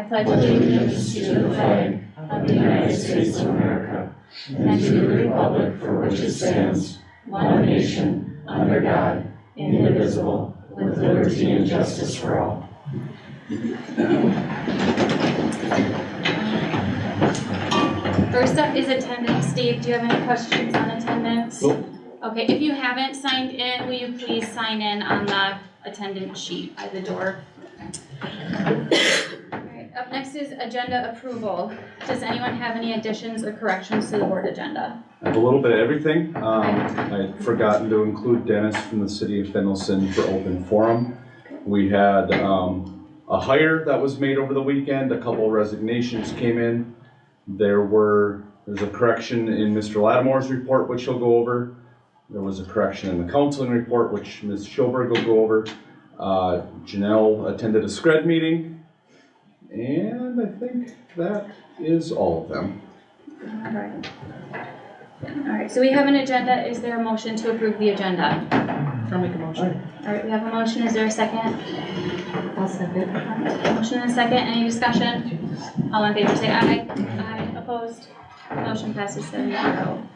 I pledge allegiance to the flag of the United States of America and to the republic for which it stands, one nation, under God, indivisible, with liberty and justice for all. First up is attendance. Steve, do you have any questions on attendance? Nope. Okay, if you haven't signed in, will you please sign in on the attendance sheet by the door? Alright, up next is agenda approval. Does anyone have any additions or corrections to the board agenda? I have a little bit of everything. I'd forgotten to include Dennis from the city of Finlayson for open forum. We had a hire that was made over the weekend. A couple of resignations came in. There's a correction in Mr. Lattimore's report, which he'll go over. There was a correction in the counseling report, which Ms. Schoberg will go over. Janelle attended a SCRED meeting, and I think that is all of them. All right, so we have an agenda. Is there a motion to approve the agenda? I'll make a motion. All right, we have a motion. Is there a second? I'll second. Motion and a second. Any discussion? All in favor say aye. Aye. Opposed? Motion passes 7-0.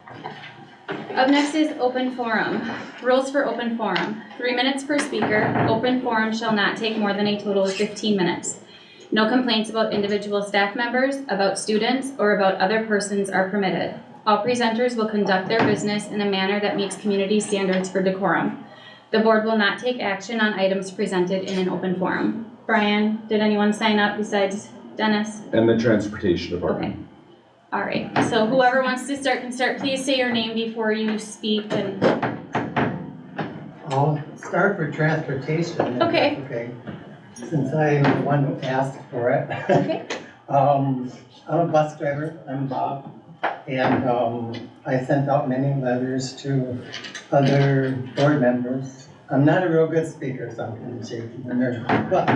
Up next is open forum. Rules for open forum. 3 minutes per speaker. Open forum shall not take more than a total of 15 minutes. No complaints about individual staff members, about students, or about other persons are permitted. All presenters will conduct their business in a manner that meets community standards for decorum. The board will not take action on items presented in an open forum. Brian, did anyone sign up besides Dennis? And the transportation department. Okay. All right, so whoever wants to start can start. Please say your name before you speak. And I'll start for transportation. Okay. Okay. Since I'm the one who asked for it. Okay. I'm a bus driver. I'm Bob. And I sent out many letters to other board members. I'm not a real good speaker, so I'm kind of shaky and nervous. But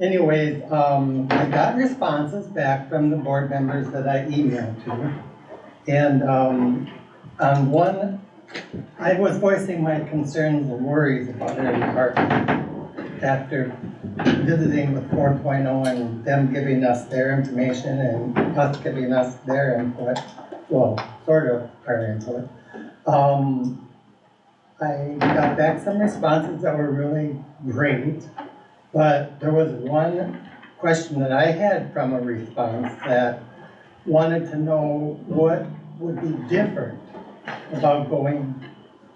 anyways, I got responses back from the board members that I emailed to. And on one, I was voicing my concerns and worries about their department after visiting with 4.0 and them giving us their information and us giving us their input, well, sort of our input. I got back some responses that were really great, but there was one question that I had from a response that wanted to know what would be different about going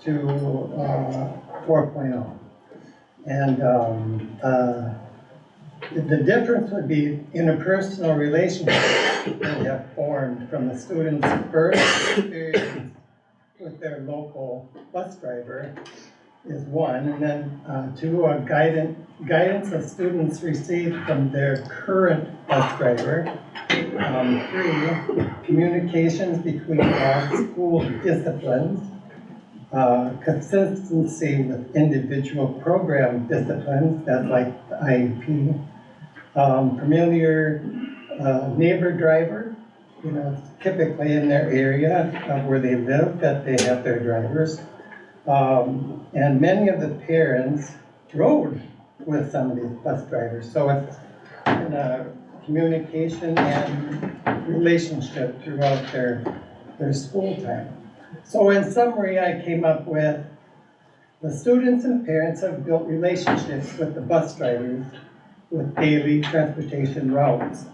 to 4.0. And the difference would be interpersonal relationships that have formed from the students' first experience with their local bus driver is one, and then two, guidance that students receive from their current bus driver. Three, communications between all school disciplines. Consistency with individual program disciplines, that's like the IEP. Familiar neighbor driver, typically in their area where they live, that they have their drivers. And many of the parents rode with some of these bus drivers, so it's in a communication and relationship throughout their school time. So in summary, I came up with the students and parents have built relationships with the bus drivers with daily transportation routes.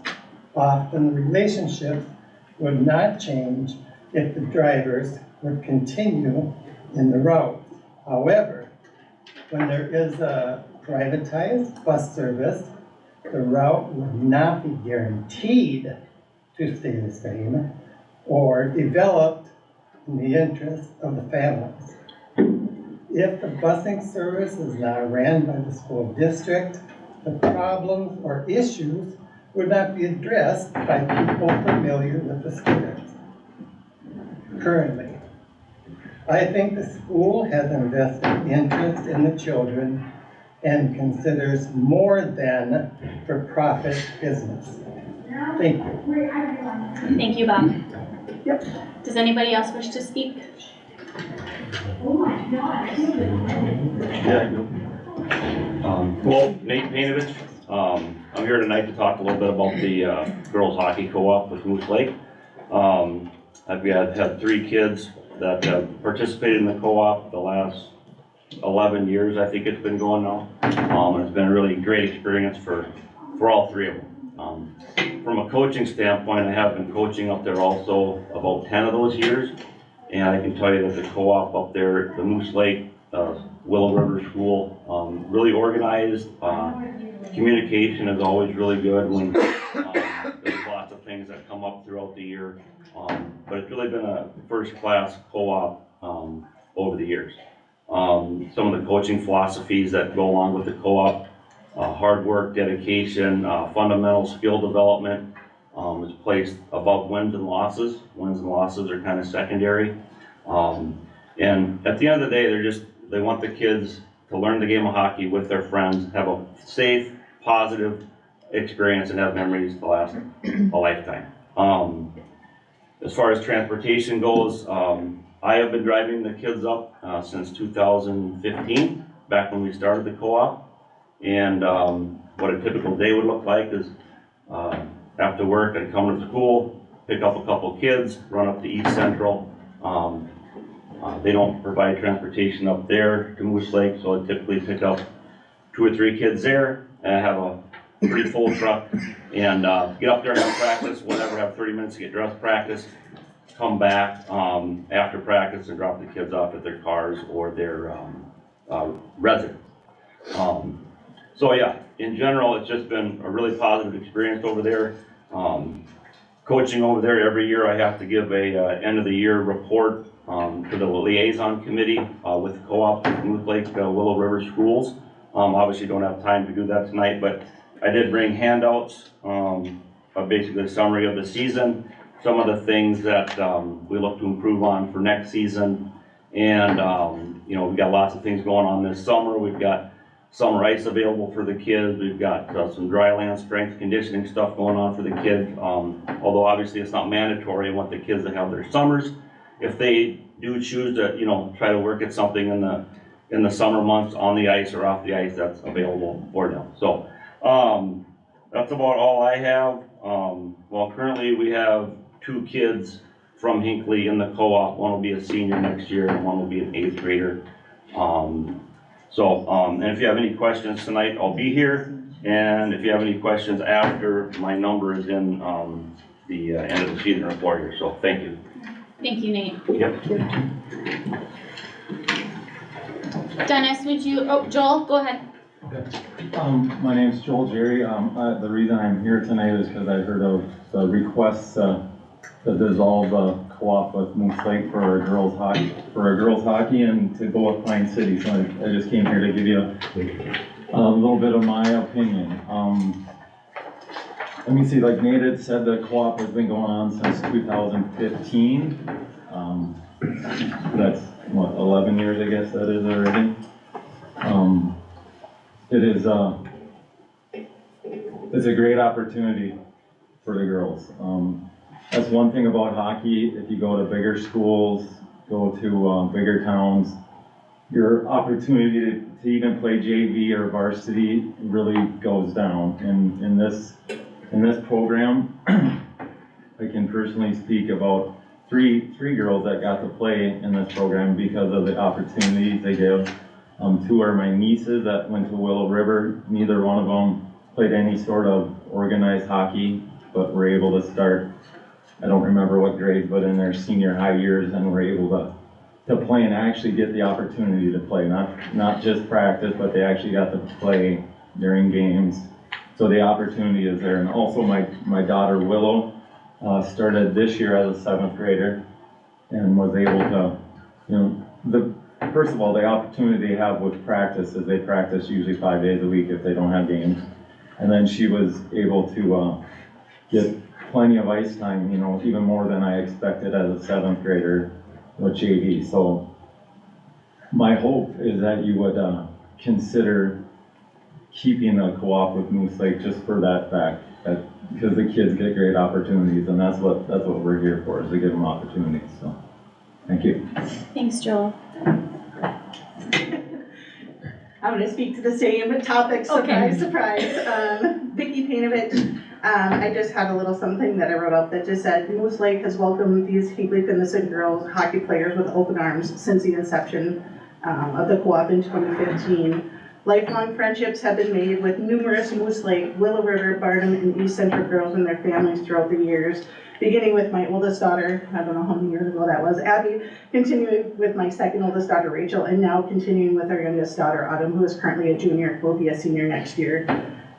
Often the relationships would not change if the drivers would continue in the route. However, when there is a privatized bus service, the route would not be guaranteed to stay the same or developed in the interest of the families. If the busing service is not ran by the school district, the problems or issues would not be addressed by people familiar with the students. Currently, I think the school has invested interest in the children and considers more than for-profit business. Thank you. thank you, Bob. Yep. Does anybody else wish to speak? Yeah, Well, Nate Painovich, I'm here tonight to talk a little bit about the girls hockey co-op with Moose Lake. I've had 3 kids that have participated in the co-op the last 11 years, I think it's been going now. And it's been a really great experience for all 3 of them. From a coaching standpoint, I have been coaching up there also about 10 of those years. And I can tell you that the co-op up there, the Moose Lake, Willow River School, really organized. Communication is always really good when there's lots of things that come up throughout the year. But it's really been a first-class co-op over the years. Some of the coaching philosophies that go along with the co-op, hard work, dedication, fundamental skill development is placed above wins and losses. Wins and losses are kind of secondary. And at the end of the day, they want the kids to learn the game of hockey with their friends, have a safe, positive experience, and have memories to last a lifetime. As far as transportation goes, I have been driving the kids up since 2015, back when we started the co-op. And what a typical day would look like is after work, I'd come to school, pick up a couple kids, run up to East Central. They don't provide transportation up there to Moose Lake, so I typically pick up 2 or 3 kids there, and I have a pretty full truck, and get up there and have practice, whatever, have 30 minutes to get dressed, practice, come back after practice and drop the kids off at their cars or their residence. So yeah, in general, it's just been a really positive experience over there. Coaching over there, every year I have to give a end of the year report to the liaison committee with the co-op with Moose Lake Willow River Schools. Obviously don't have time to do that tonight, but I did bring handouts, basically a summary of the season, some of the things that we look to improve on for next season. And you know, we've got lots of things going on this summer. We've got summer ice available for the kids. We've got some dry land strength conditioning stuff going on for the kids. Although obviously it's not mandatory. I want the kids to have their summers. If they do choose to, you know, try to work at something in the summer months on the ice or off the ice, that's available for them. So that's about all I have. Well, currently we have 2 kids from Hinckley in the co-op. One will be a senior next year and one will be an 8th grader. And if you have any questions tonight, I'll be here. And if you have any questions after, my number is in the end of the season report here. So thank you. Thank you, Nate. Yep. Dennis, would you, Joel, go ahead. My name's Joel Jerry. The reason I'm here tonight is because I heard of the request to dissolve the co-op with Moose Lake for a girls hockey and to go with Pine City. So I just came here to give you a little bit of my opinion. Let me see, like Nate had said, the co-op has been going on since 2015. That's what, 11 years I guess that is already. It's a great opportunity for the girls. That's one thing about hockey. If you go to bigger schools, go to bigger towns, your opportunity to even play JV or varsity really goes down. And in this program, I can personally speak about three girls that got to play in this program because of the opportunities they give. 2 are my nieces that went to Willow River. Neither one of them played any sort of organized hockey, but were able to start, I don't remember what grades, but in their senior high years, and were able to play and actually get the opportunity to play. Not just practice, but they actually got to play during games. So the opportunity is there. And also my daughter Willow started this year as a 7th grader and was able to, you know, first of all, the opportunity they have with practice is they practice usually 5 days a week if they don't have games. And then she was able to get plenty of ice time, you know, even more than I expected as a 7th grader with JV. So my hope is that you would consider keeping a co-op with Moose Lake just for that fact, that because the kids get great opportunities, and that's what we're here for, is to give them opportunities. So thank you. Thanks, Joel. I'm gonna speak to the same topic, Okay. surprise. Vicki Painovich, I just had a little something that I wrote up that just said, Moose Lake has welcomed these Hinckley-Finlayson girls hockey players with open arms since the inception of the co-op in 2015. Lifelong friendships have been made with numerous Moose Lake, Willow River, Barnum, and East Central girls and their families throughout the years, beginning with my oldest daughter, I don't know how many years ago that was, Abby, continuing with my second oldest daughter, Rachel, and now continuing with our youngest daughter, Autumn, who is currently a junior, will be a senior next year.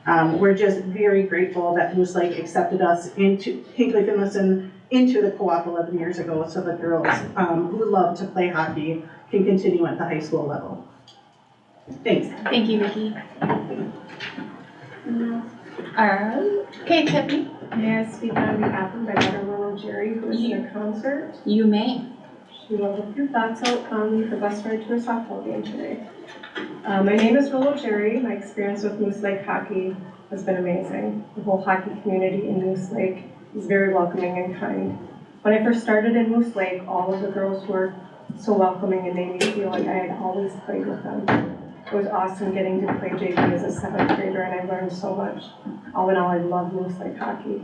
We're just very grateful that Moose Lake accepted us into Hinckley-Finlayson into the co-op 11 years ago, so the girls who love to play hockey can continue at the high school level. Thanks. Thank you, Vicki. Alright, okay, Tiffany, May I speak on behalf of my daughter Willow Jerry, who is in a concert? you may. She wrote a few thoughts out on me for bus ride to a softball game today. My name is Willow Jerry. My experience with Moose Lake hockey has been amazing. The whole hockey community in Moose Lake is very welcoming and kind. When I first started in Moose Lake, all of the girls were so welcoming and made me feel like I had always played with them. It was awesome getting to play JV as a 7th grader, and I learned so much. All in all, I love Moose Lake hockey.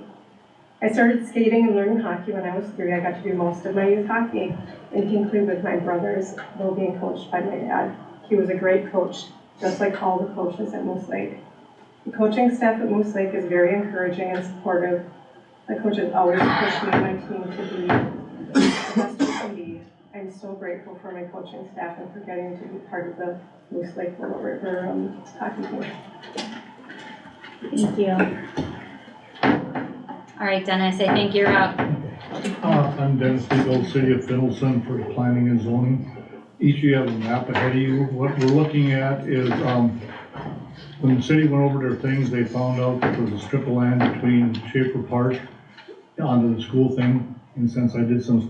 I started skating and learning hockey when I was 3. I got to do most of my youth hockey in Hinckley with my brothers, though being coached by my dad. He was a great coach, just like all the coaches at Moose Lake. The coaching staff at Moose Lake is very encouraging and supportive. The coaches always push me and my team to be the best we can be. I'm so grateful for my coaching staff and for getting to be part of the Moose Lake Willow River hockey team. Thank you. Alright, Dennis, I think you're up. I'm Dennis Eagle, City of Finlayson for Planning and Zoning. Each of you have a map ahead of you. What we're looking at is, when the city went over their things, they found out that there was a strip of land between Schaefer Park onto the school thing. And since I did some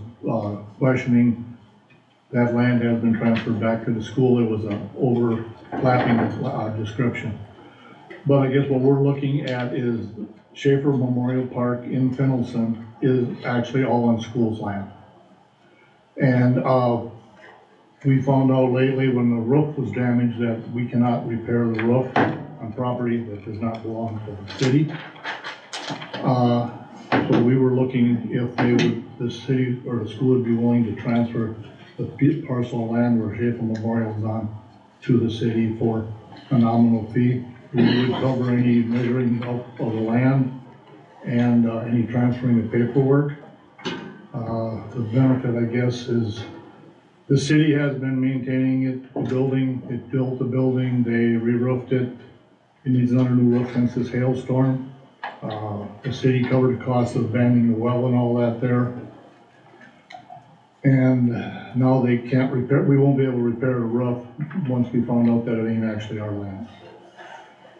questioning, that land has been transferred back to the school. It was an overlapping description. But I guess what we're looking at is Schaefer Memorial Park in Finlayson is actually all on school's land. And we found out lately when the roof was damaged that we cannot repair the roof on property that does not belong to the city. So we were looking if they would, the city or the school would be willing to transfer the parcel of land where Schaefer Memorial is on to the city for a nominal fee. We would cover any measuring of the land and any transferring of paperwork. The benefit, I guess, is the city has been maintaining it, the building. It built the building, they re-roofed it. It needs another new roof since this hailstorm. The city covered the cost of abandoning the well and all that there. And now they can't repair, we won't be able to repair the roof once we found out that it ain't actually our land.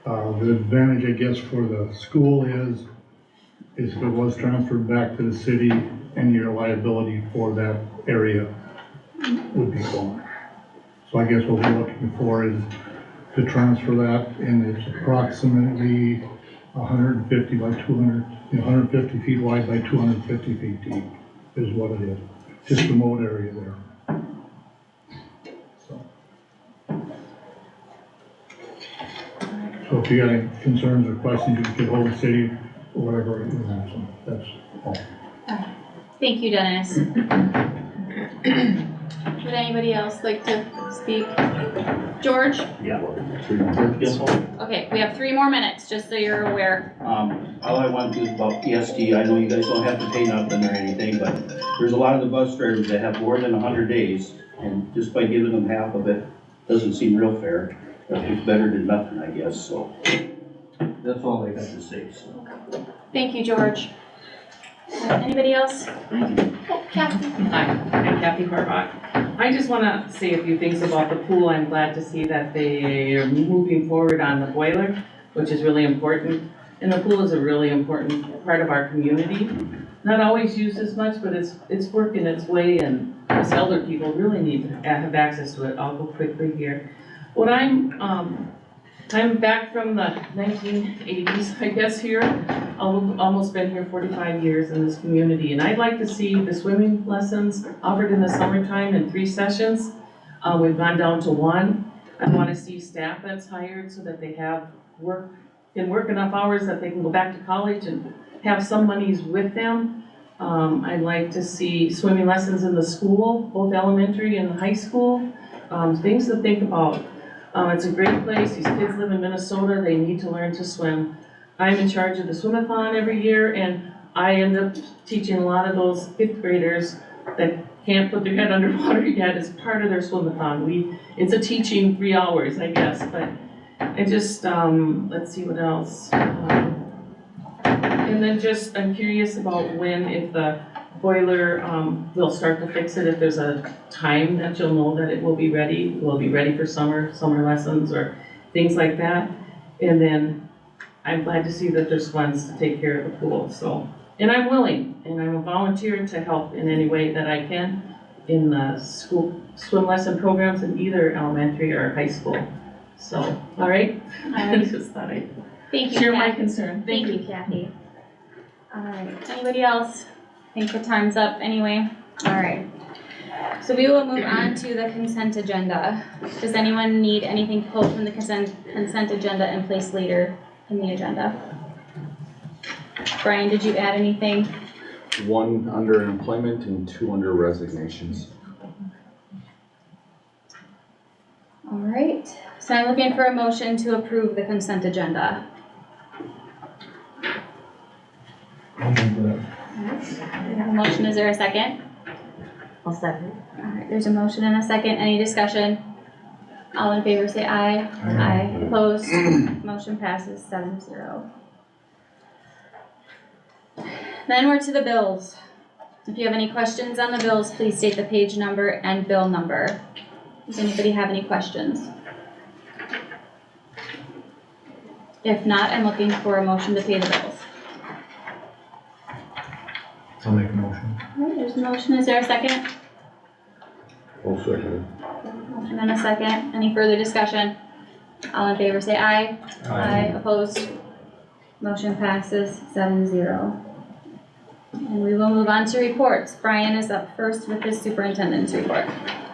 The advantage, I guess, for the school is if it was transferred back to the city, any liability for that area would be gone. So I guess what we're looking for is to transfer that, and it's approximately 150 by 200, 150 feet wide by 250 feet deep is what it is. Just a remote area there. So if you got any concerns or questions, you can get hold of the city or whatever, you know, so that's all. Thank you, Dennis. Would anybody else like to speak? George? Yeah. Okay, we have 3 more minutes, just so you're aware. All I want to do is about EST. I know you guys don't have to pay nothing or anything, but there's a lot of the bus drivers that have more than 100 days, and just by giving them half of it, doesn't seem real fair. But it's better than nothing, I guess, so. That's all I got to say, so. Thank you, George. Anybody else? Oh, Kathy. Hi, I'm Kathy Horvath. I just want to say a few things about the pool. I'm glad to see that they are moving forward on the boiler, which is really important. And the pool is a really important part of our community. Not always used as much, but it's working its way, and us elder people really need to have access to it. I'll go quickly here. What I'm back from the 1980s, I guess, here. I've almost been here 45 years in this community, and I'd like to see the swimming lessons offered in the summertime in 3 sessions. We've gone down to 1. I wanna see staff that's hired so that they can work enough hours that they can go back to college and have some monies with them. I'd like to see swimming lessons in the school, both elementary and high school, things to think about. It's a great place, these kids live in Minnesota, they need to learn to swim. I'm in charge of the swim-a-thon every year, and I end up teaching a lot of those 5th graders that can't put their head underwater yet as part of their swim-a-thon. It's a teaching 3 hours, I guess, but I just, let's see what else. And then I'm curious about if the boiler, they'll start to fix it, if there's a time that you'll know that it will be ready for summer lessons or things like that. And then I'm glad to see that there's funds to take care of the pool, so. And I'm willing, and I'm a volunteer to help in any way that I can in the school swim lesson programs in either elementary or high school. So, all right? I just thought I'd Thank you, share my Kathy. concern. Thank you, Kathy. All right, anybody else? I think the time's up anyway. All right. So we will move on to the consent agenda. Does anyone need anything pulled from the consent agenda and placed later in the agenda? Brian, did you add anything? 1 under employment and 2 under resignations. All right, so I'm looking for a motion to approve the consent agenda. I'll move that. We have a motion, is there a second? I'll second. All right, there's a motion and a second, any discussion? All in favor say aye. Aye. Opposed? Motion passes 7-0. Then we're to the bills. If you have any questions on the bills, please state the page number and bill number. Does anybody have any questions? If not, I'm looking for a motion to pay the bills. I'll make a motion. All right, there's a motion, is there a second? I'll second Motion and a second, any further discussion? All in favor say aye. Aye. Opposed? Motion passes 7-0. And we will move on to reports. Brian is up first with his superintendent's report.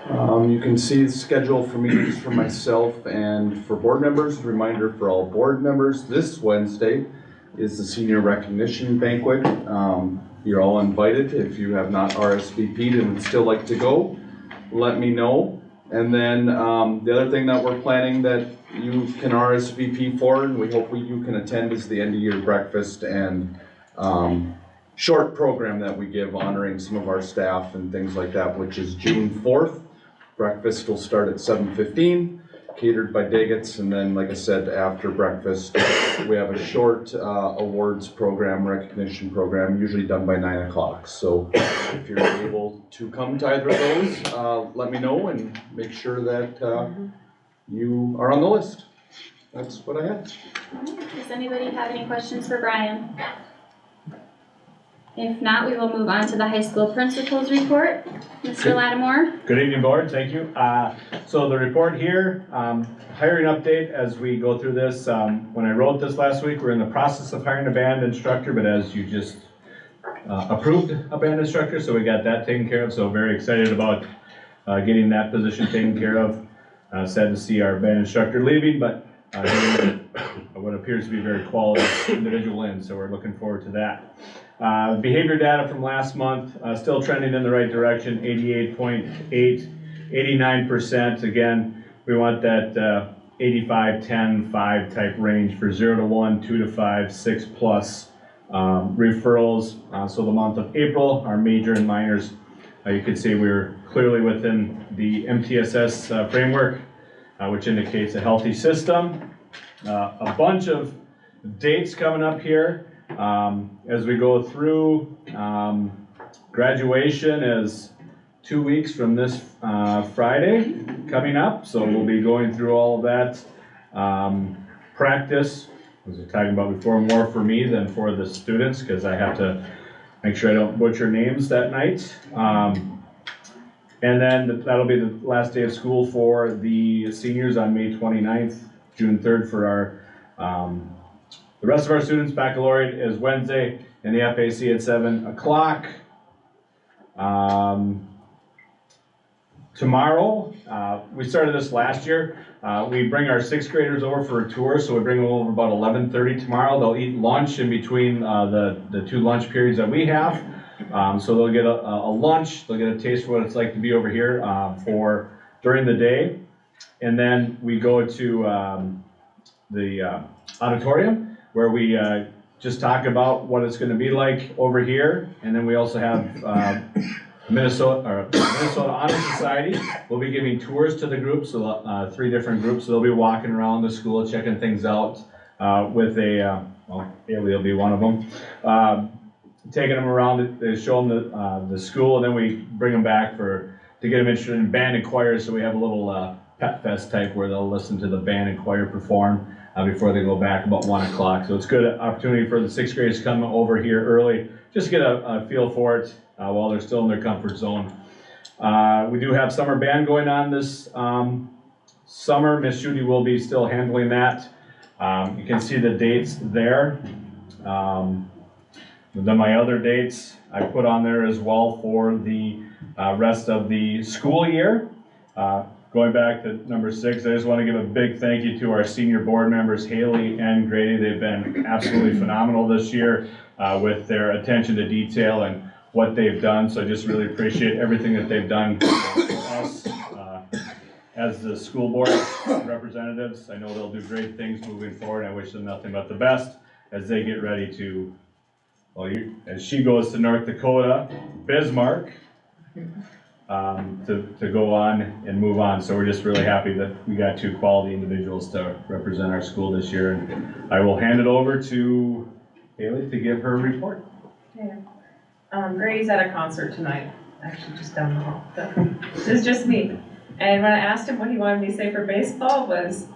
You can see the schedule for meetings for myself and for board members. Reminder for all board members, this Wednesday is the senior recognition banquet. You're all invited. If you have not RSVP'd and would still like to go, let me know. And then the other thing that we're planning that you can RSVP for, and we hope you can attend, is the end of year breakfast and short program that we give honoring some of our staff and things like that, which is June 4th. Breakfast will start at 7:15, catered by Daggett's, and then, like I said, after breakfast, we have a short awards program, recognition program, usually done by 9 o'clock. So if you're able to come to either of those, let me know and make sure that you are on the list. That's what I had. Does anybody have any questions for Brian? If not, we will move on to the high school principal's report. Mr. Lattimore? Good evening, board. Thank you. So the report here, hiring update as we go through this. When I wrote this last week, we're in the process of hiring a band instructor, but as you just approved a band instructor, so we got that taken care of. So very excited about getting that position taken care of. Sad to see our band instructor leaving, but what appears to be a very quality individual in, so we're looking forward to that. Behavior data from last month, still trending in the right direction, 88.8, 89%. Again, we want that 85, 10, 5 type range for 0 to 1, 2 to 5, 6 plus referrals. So the month of April, our major and minors, you could see we're clearly within the MTSS framework, which indicates a healthy system. A bunch of dates coming up here. As we go through, graduation is 2 weeks from this Friday coming up, so we'll be going through all of that. Practice, as we were talking about before, more for me than for the students, because I have to make sure I don't butcher names that night. And then that'll be the last day of school for the seniors on May 29th, June 3rd for our the rest of our students. Baccalaureate is Wednesday, and the FAC at 7 o'clock. tomorrow, we started this last year. We bring our sixth graders over for a tour, so we bring them over about 11:30 tomorrow. They'll eat lunch in between the two lunch periods that we have. So they'll get a lunch, they'll get a taste for what it's like to be over here for during the day. And then we go to the auditorium where we just talk about what it's going to be like over here. And then we also have Minnesota Honor Society will be giving tours to the groups, so 3 different groups. So they'll be walking around the school, checking things out with a, well, Haley will be one of them, taking them around to show them the school, and then we bring them back to get them interested in band and choir. So we have a little pep fest type where they'll listen to the band and choir perform before they go back about 1 o'clock. So it's a good opportunity for the 6th graders to come over here early, just get a feel for it while they're still in their comfort zone. We do have summer band going on this summer. Miss Judy will be still handling that. You can see the dates there. Then my other dates I put on there as well for the rest of the school year. Going back to number 6, I just want to give a big thank you to our senior board members, Haley and Grady. They've been absolutely phenomenal this year with their attention to detail and what they've done. So I just really appreciate everything that they've done for us as the school board representatives. I know they'll do great things moving forward. I wish them nothing but the best as they get ready to, well, as she goes to North Dakota, Bismarck, to go on and move on. So we're just really happy that we got 2 quality individuals to represent our school this year. And I will hand it over to Haley to give her report. Okay. Grady's at a concert tonight, actually just down the hall. So it's just me. And when I asked him what he wanted me to say for baseball was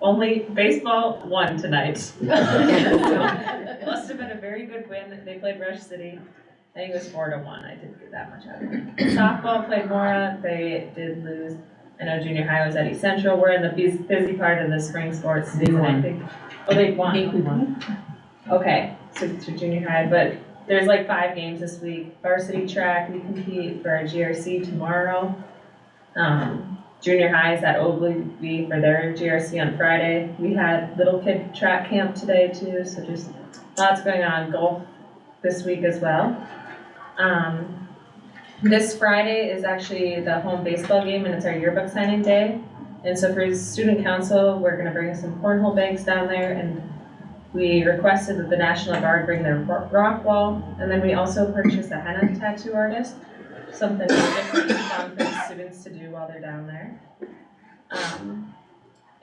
only baseball won tonight. So it must have been a very good win. They played Rush City. I think it was 4-1. I didn't get that much out of it. Softball played Mora. They did lose. I know junior high was at East Central. We're in the busy part of the spring sports season, I think. Oh, they won. I think we won. Okay, so junior high, but there's like 5 games this week. Varsity track, we compete for our GRC tomorrow. Junior high is at Oglevie for their GRC on Friday. We had little kid track camp today too, so just lots going on. Golf this week as well. This Friday is actually the home baseball game, and it's our yearbook signing day. And so for student council, we're gonna bring some cornhole bags down there, and we requested that the National Guard bring their rock wall, and then we also purchased a henna tattoo artist, something different and fun for the students to do while they're down there.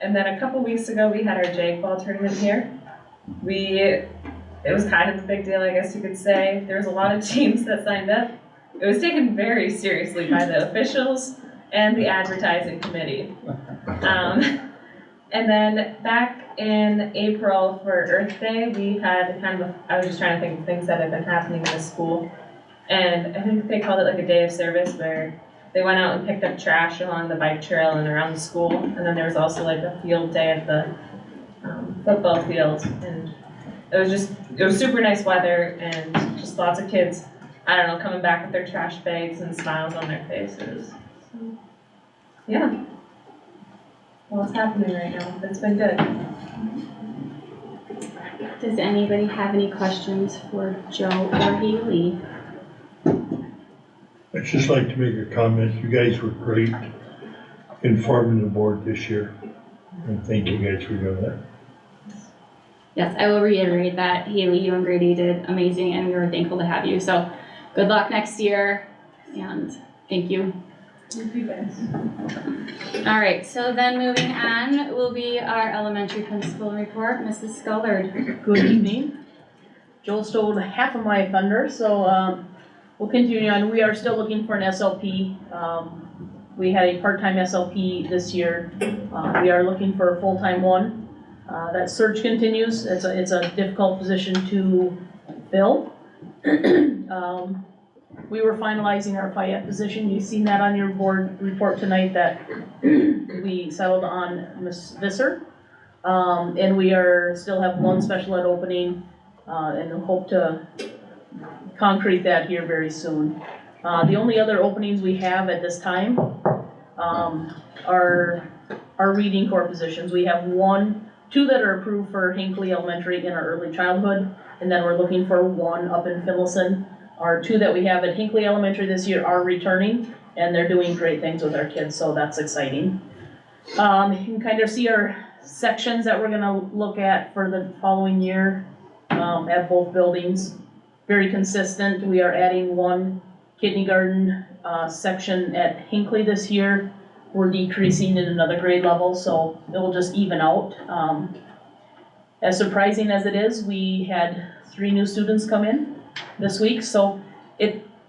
And then a couple weeks ago, we had our JAG ball tournament here. It was kind of a big deal, I guess you could say. There was a lot of teams that signed up. It was taken very seriously by the officials and the advertising committee. And then back in April for Earth Day, we had I was just trying to think of things that have been happening in the school. And I think they called it like a day of service where they went out and picked up trash along the bike trail and around the school. And then there was also like a field day at the football field. And it was super nice weather and just lots of kids, I don't know, coming back with their trash bags and smiles on their faces. So, yeah. What's happening right now? It's been good. Does anybody have any questions for Joe or Haley? I'd just like to make a comment. You guys were great informing the board this year. And thank you guys for doing that. Yes, I will reiterate that Haley, you and Grady did amazing, and we were thankful to have you. So good luck next year, and thank you. Thank you guys. All right, so then moving on will be our elementary principal report, Mrs. Scullard. Good evening. Joel stole half of my thunder, so we'll continue on. We are still looking for an SLP. We had a part-time SLP this year. We are looking for a full-time one. That search continues. It's a difficult position to fill. We were finalizing our Fayette position. You've seen that on your board report tonight that we settled on Ms. Visser. And we still have one special ed opening and hope to concrete that here very soon. The only other openings we have at this time our reading core positions. We have two that are approved for Hinckley Elementary in our early childhood, and then we're looking for one up in Finlayson. Our two that we have at Hinckley Elementary this year are returning, and they're doing great things with our kids, so that's exciting. You can kind of see our sections that we're gonna look at for the following year at both buildings. Very consistent. We are adding one kindergarten section at Hinckley this year. We're decreasing in another grade level, so it will just even out. As surprising as it is, we had 3 new students come in this week, so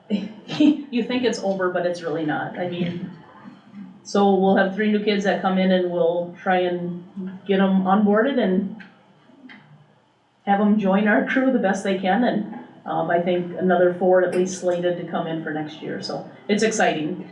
you think it's over, but it's really not. I mean, so we'll have 3 new kids that come in and we'll try and get them onboarded and have them join our crew the best they can, and I think another 4 at least slated to come in for next year, so it's exciting.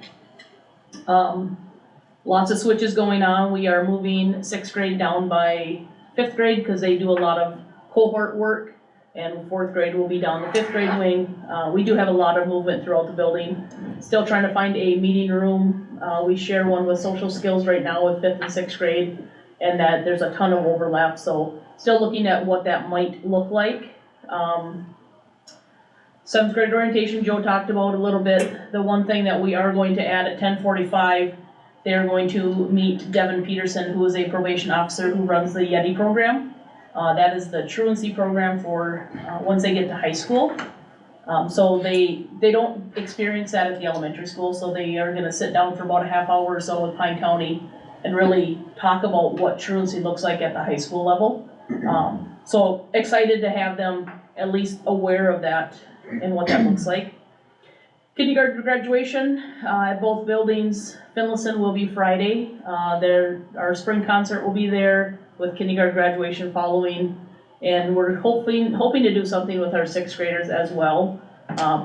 Lots of switches going on. We are moving 6th grade down by 5th grade because they do a lot of cohort work, and 4th grade will be down the 5th grade wing. We do have a lot of movement throughout the building. Still trying to find a meeting room. We share one with social skills right now with 5th and 6th grade, and that there's a ton of overlap, so still looking at what that might look like. 7th grade orientation, Joe talked about a little bit. The one thing that we are going to add at 10:45, they're going to meet Devin Peterson, who is a probation officer who runs the Yeti program. That is the truancy program for once they get to high school. So they don't experience that at the elementary school, so they are gonna sit down for about a half hour or so with Pine County and really talk about what truancy looks like at the high school level. So excited to have them at least aware of that and what that looks like. Kindergarten graduation at both buildings. Finlayson will be Friday. Our spring concert will be there with kindergarten graduation following. And we're hoping to do something with our 6th graders as well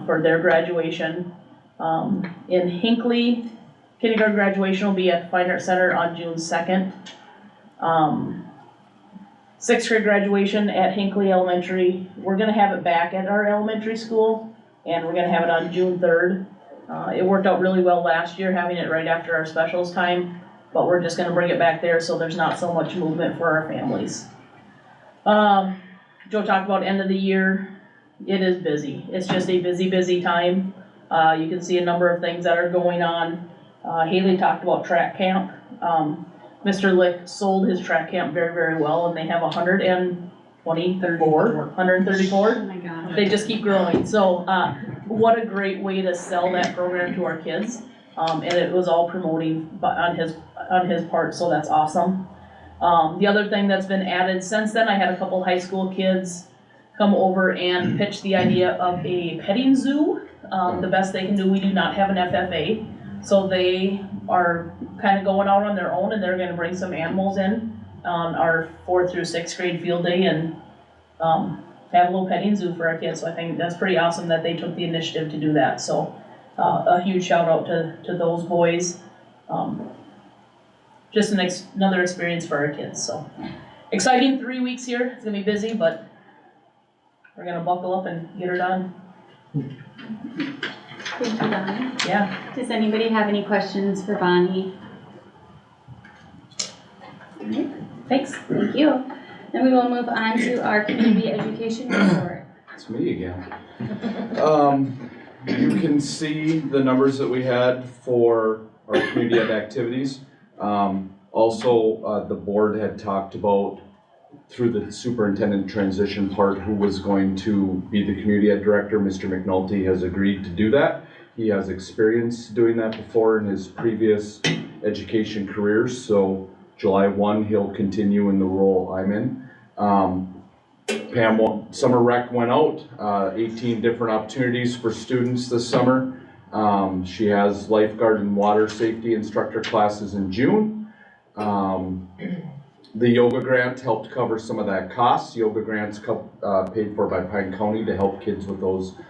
for their graduation. In Hinckley, kindergarten graduation will be at the Fine Arts Center on June 2nd. 6th grade graduation at Hinckley Elementary. We're gonna have it back at our elementary school, and we're gonna have it on June 3rd. It worked out really well last year, having it right after our specials time, but we're just gonna bring it back there so there's not so much movement for our families. Joe talked about end of the year. It is busy. It's just a busy time. You can see a number of things that are going on. Haley talked about track camp. Mr. Lick sold his track camp very, very well, and they have 134. Oh my God. They just keep growing. So, what a great way to sell that program to our kids. And it was all promoting on his part, so that's awesome. The other thing that's been added since then, I had a couple high school kids come over and pitch the idea of a petting zoo. The best they can do, we do not have an FFA. So they are kind of going out on their own, and they're gonna bring some animals in on our 4th through 6th grade field day and have a little petting zoo for our kids. So I think that's pretty awesome that they took the initiative to do that. So a huge shout out to those boys. Just another experience for our kids. So exciting 3 weeks here. It's gonna be busy, but we're gonna buckle up and get her done. Thank you, Bonnie. Yeah. Does anybody have any questions for Bonnie? Alright, Thanks. thank you. Then we will move on to our community education report. It's me again. You can see the numbers that we had for our community ed activities. Also, the board had talked about, through the superintendent transition part, who was going to be the community ed director. Mr. McNulty has agreed to do that. He has experience doing that before in his previous education careers, so July 1, he'll continue in the role I'm in. Summer rec went out, 18 different opportunities for students this summer. She has lifeguard and water safety instructor classes in June. The yoga grant helped cover some of that cost. Yoga grants paid for by Pine County to help kids with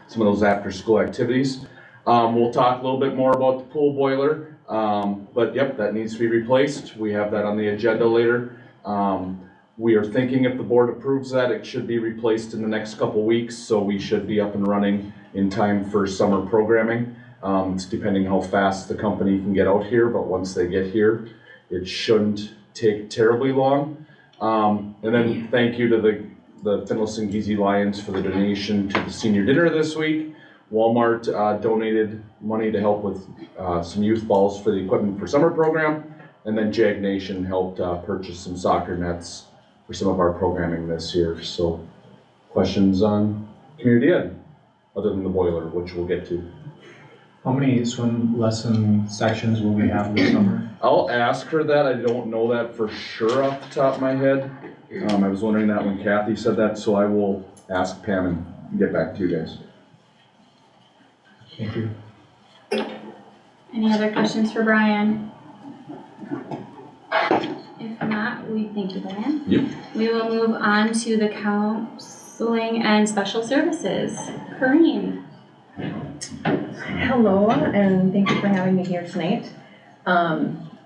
some of those after-school activities. We'll talk a little bit more about the pool boiler, but yep, that needs to be replaced. We have that on the agenda later. We are thinking if the board approves that, it should be replaced in the next couple weeks, so we should be up and running in time for summer programming. It's depending how fast the company can get out here, but once they get here, it shouldn't take terribly long. And then thank you to the Finlayson Geezy Lions for the donation to the senior dinner this week. Walmart donated money to help with some youth balls for the equipment for summer program. And then Jag Nation helped purchase some soccer nets for some of our programming this year. So questions on community ed, other than the boiler, which we'll get to. How many swim lesson sections will we have this summer? I'll ask her that. I don't know that for sure off the top of my head. I was wondering that when Kathy said that, so I will ask Pam and get back to you guys. Thank you. Any other questions for Brian? If not, we thank you, Brian. Yep. We will move on to the counseling and special services. Corrine. Hello, and thank you for having me here tonight.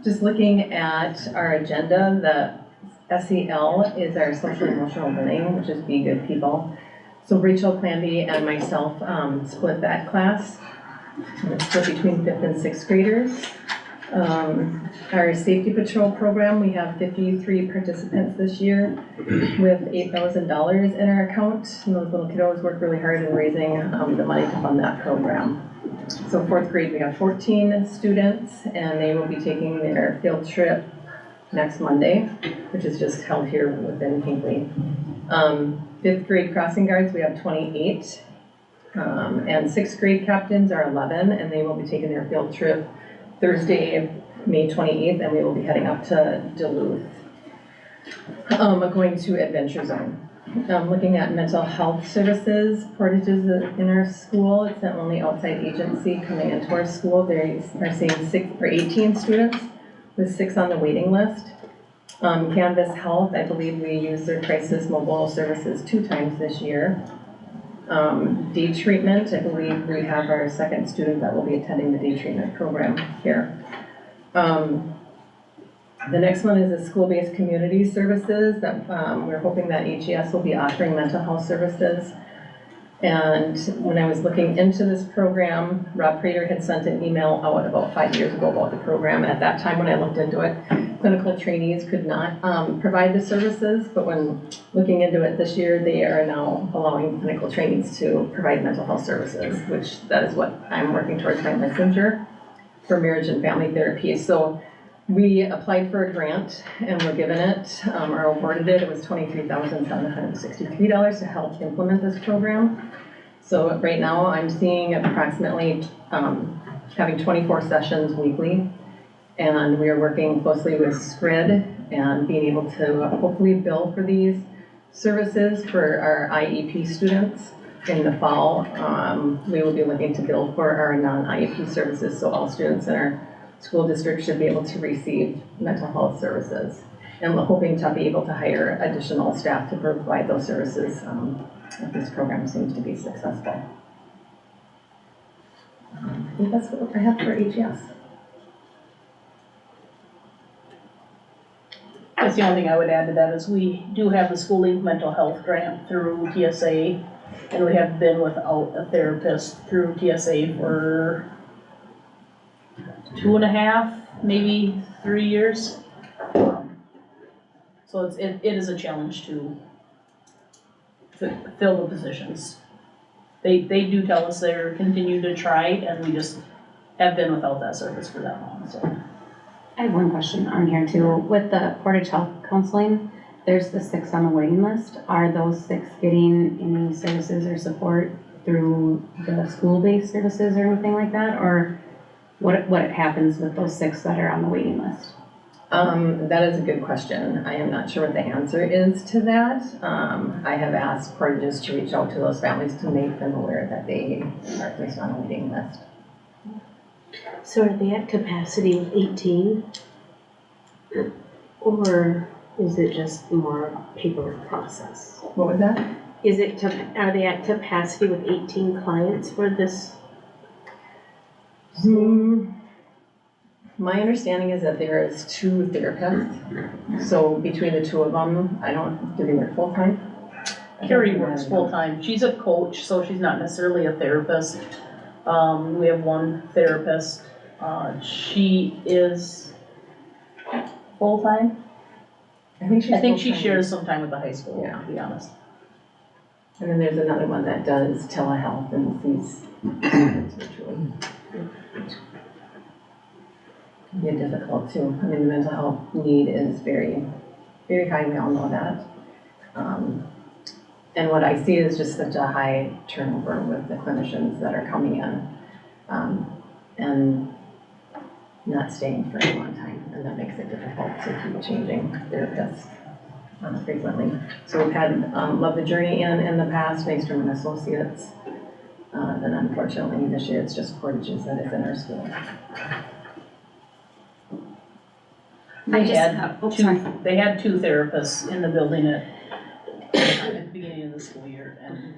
Just looking at our agenda, the SEL is our social emotional learning, which is Be Good People. So Rachel Clandy and myself split that class. It's split between 5th and 6th graders. Our safety patrol program, we have 53 participants this year with $8,000 in our account. And those little kiddos work really hard in raising the money to fund that program. So 4th grade, we have 14 students, and they will be taking their field trip next Monday, which is just held here within Hinckley. 5th grade crossing guards, we have 28. And 6th grade captains are 11, and they will be taking their field trip Thursday, May 28th, and we will be heading up to Duluth. Going to Adventure Zone. Looking at mental health services, Portage's in our school. It's the only outside agency coming into our school. They are seeing 18 students with 6 on the waiting list. Canvas Health, I believe we use their crisis mobile services 2 times this year. Day treatment, I believe we have our 2nd student that will be attending the day treatment program here. The next one is the school-based community services that we're hoping that HES will be offering mental health services. And when I was looking into this program, Rob Prater had sent an email out about 5 years ago about the program. At that time when I looked into it, clinical trainees could not provide the services, but when looking into it this year, they are now allowing clinical trainees to provide mental health services, which that is what I'm working towards my licensure for marriage and family therapy. So we applied for a grant and were given it, or awarded it. It was $23,763 to help implement this program. So right now I'm seeing approximately having 24 sessions weekly, and we are working closely with SCRID and being able to hopefully bill for these services for our IEP students. In the fall, we will be looking to bill for our non-IEP services, so all students in our school district should be able to receive mental health services. And we're hoping to be able to hire additional staff to provide those services if this program seems to be successful. I think that's what I have for HES. That's the only thing I would add to that is we do have the schooling mental health grant through TSA, and we have been without a therapist through TSA for 2.5, maybe 3 years. So it is a challenge to fill the positions. They do tell us they're continuing to try, and we just have been without that service for that long, so. I have one question on here too. With the Portage Health Counseling, there's the 6 on the waiting list. Are those 6 getting any services or support through the school-based services or anything like that? Or what happens with those 6 that are on the waiting list? That is a good question. I am not sure what the answer is to that. I have asked Portages to reach out to those families to make them aware that they are placed on a waiting list. So are they at capacity with 18? Or is it just more paperwork process? What was that? Are they at capacity with 18 clients for this? My understanding is that there is 2 therapists. So between the 2 of them, do they work full time? Carrie works full time. She's a coach, so she's not necessarily a therapist. We have one therapist. She is full-time. I think she's I think she full-time. shares some time with the high school, Yeah. to be honest. And then there's another one that does telehealth and sees students virtually. Can be difficult too. I mean, the mental health need is very, very high, we all know that. And what I see is just such a high turnover with the clinicians that are coming in, and not staying for a long time, and that makes it difficult to keep changing therapists frequently. So we've had Love the Journey in the past, Maestrom and Associates, and unfortunately this year it's just Portages that is in our school. They had two therapists in the building at the beginning of the school year, and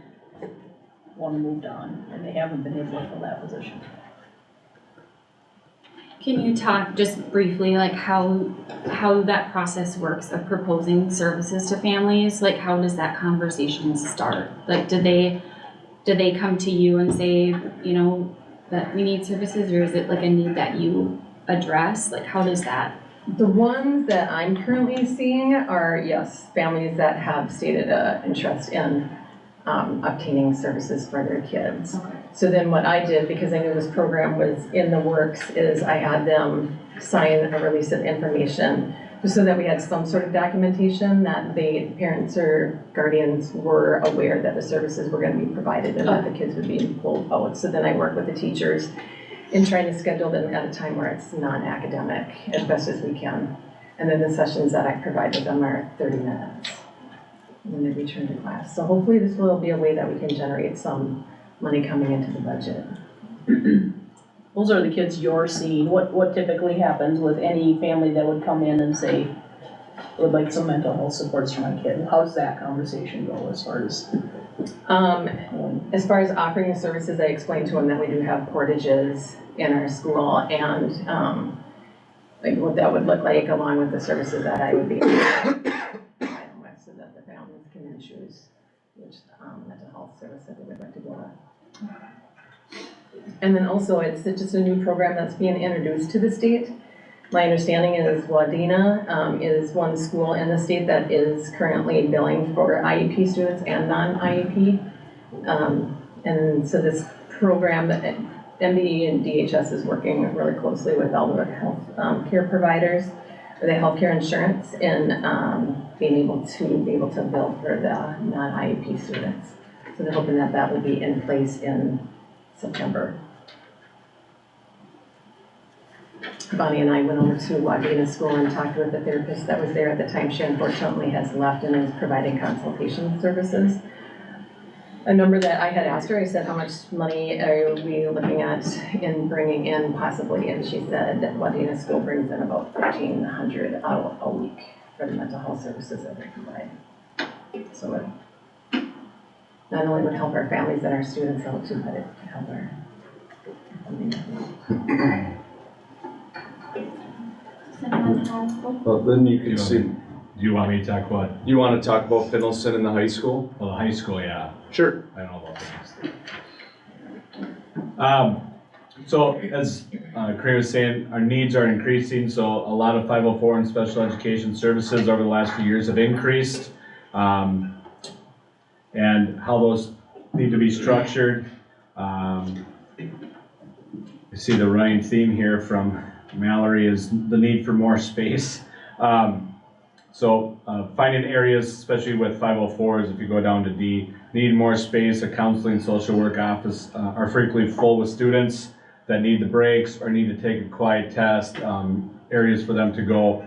one moved on, and they haven't been able to fill that position. Can you talk just briefly, like how that process works of proposing services to families? Like, how does that conversation start? Like, did they come to you and say, you know, that we need services, or is it like a need that you address? Like, how does that? The ones that I'm currently seeing are, yes, families that have stated an interest in obtaining services for their kids. Okay. So then what I did, because I knew this program was in the works, is I had them sign a release of information just so that we had some sort of documentation that the parents or guardians were aware that the services were going to be provided and that the kids would be pulled out. So then I worked with the teachers in trying to schedule them at a time where it's non-academic as best as we can. And then the sessions that I provide with them are 30 minutes when they return to class. So hopefully this will be a way that we can generate some money coming into the budget. Those are the kids you're seeing. What typically happens with any family that would come in and say, would like some mental health supports for my kid? How does that conversation go as far as? As far as offering the services, I explained to them that we do have portages in our school, and like what that would look like along with the services that I would be providing with, so that the families can then choose which mental health service that they would like to go with. And then also it's just a new program that's being introduced to the state. My understanding is Wadena is one school in the state that is currently billing for IEP students and non-IEP. And so this program, MBE and DHS is working really closely with all the health care providers, or the healthcare insurance, in being able to bill for the non-IEP students. So they're hoping that that will be in place in September. Bonnie and I went over to Wadena School and talked with the therapist that was there at the time. She unfortunately has left and is providing consultation services. A number that I had asked her, I said, how much money are we looking at in bringing in possibly? And she said Wadena School brings in about $1,500 a week for the mental health services that they provide. So it not only would help our families and our students out too, but it could help our Well, then you can see, Do you want me to talk about, you want to talk about Finlayson in the high school? well, the high school, yeah. Sure. I don't know about this. So as Craig was saying, our needs are increasing, so a lot of 504 and special education services over the last few years have increased. And how those need to be structured. You see the running theme here from Mallory is the need for more space. So finding areas, especially with 504s, if you go down to D, need more space. A counseling social work office are frequently full with students that need the breaks or need to take a quiet test, areas for them to go.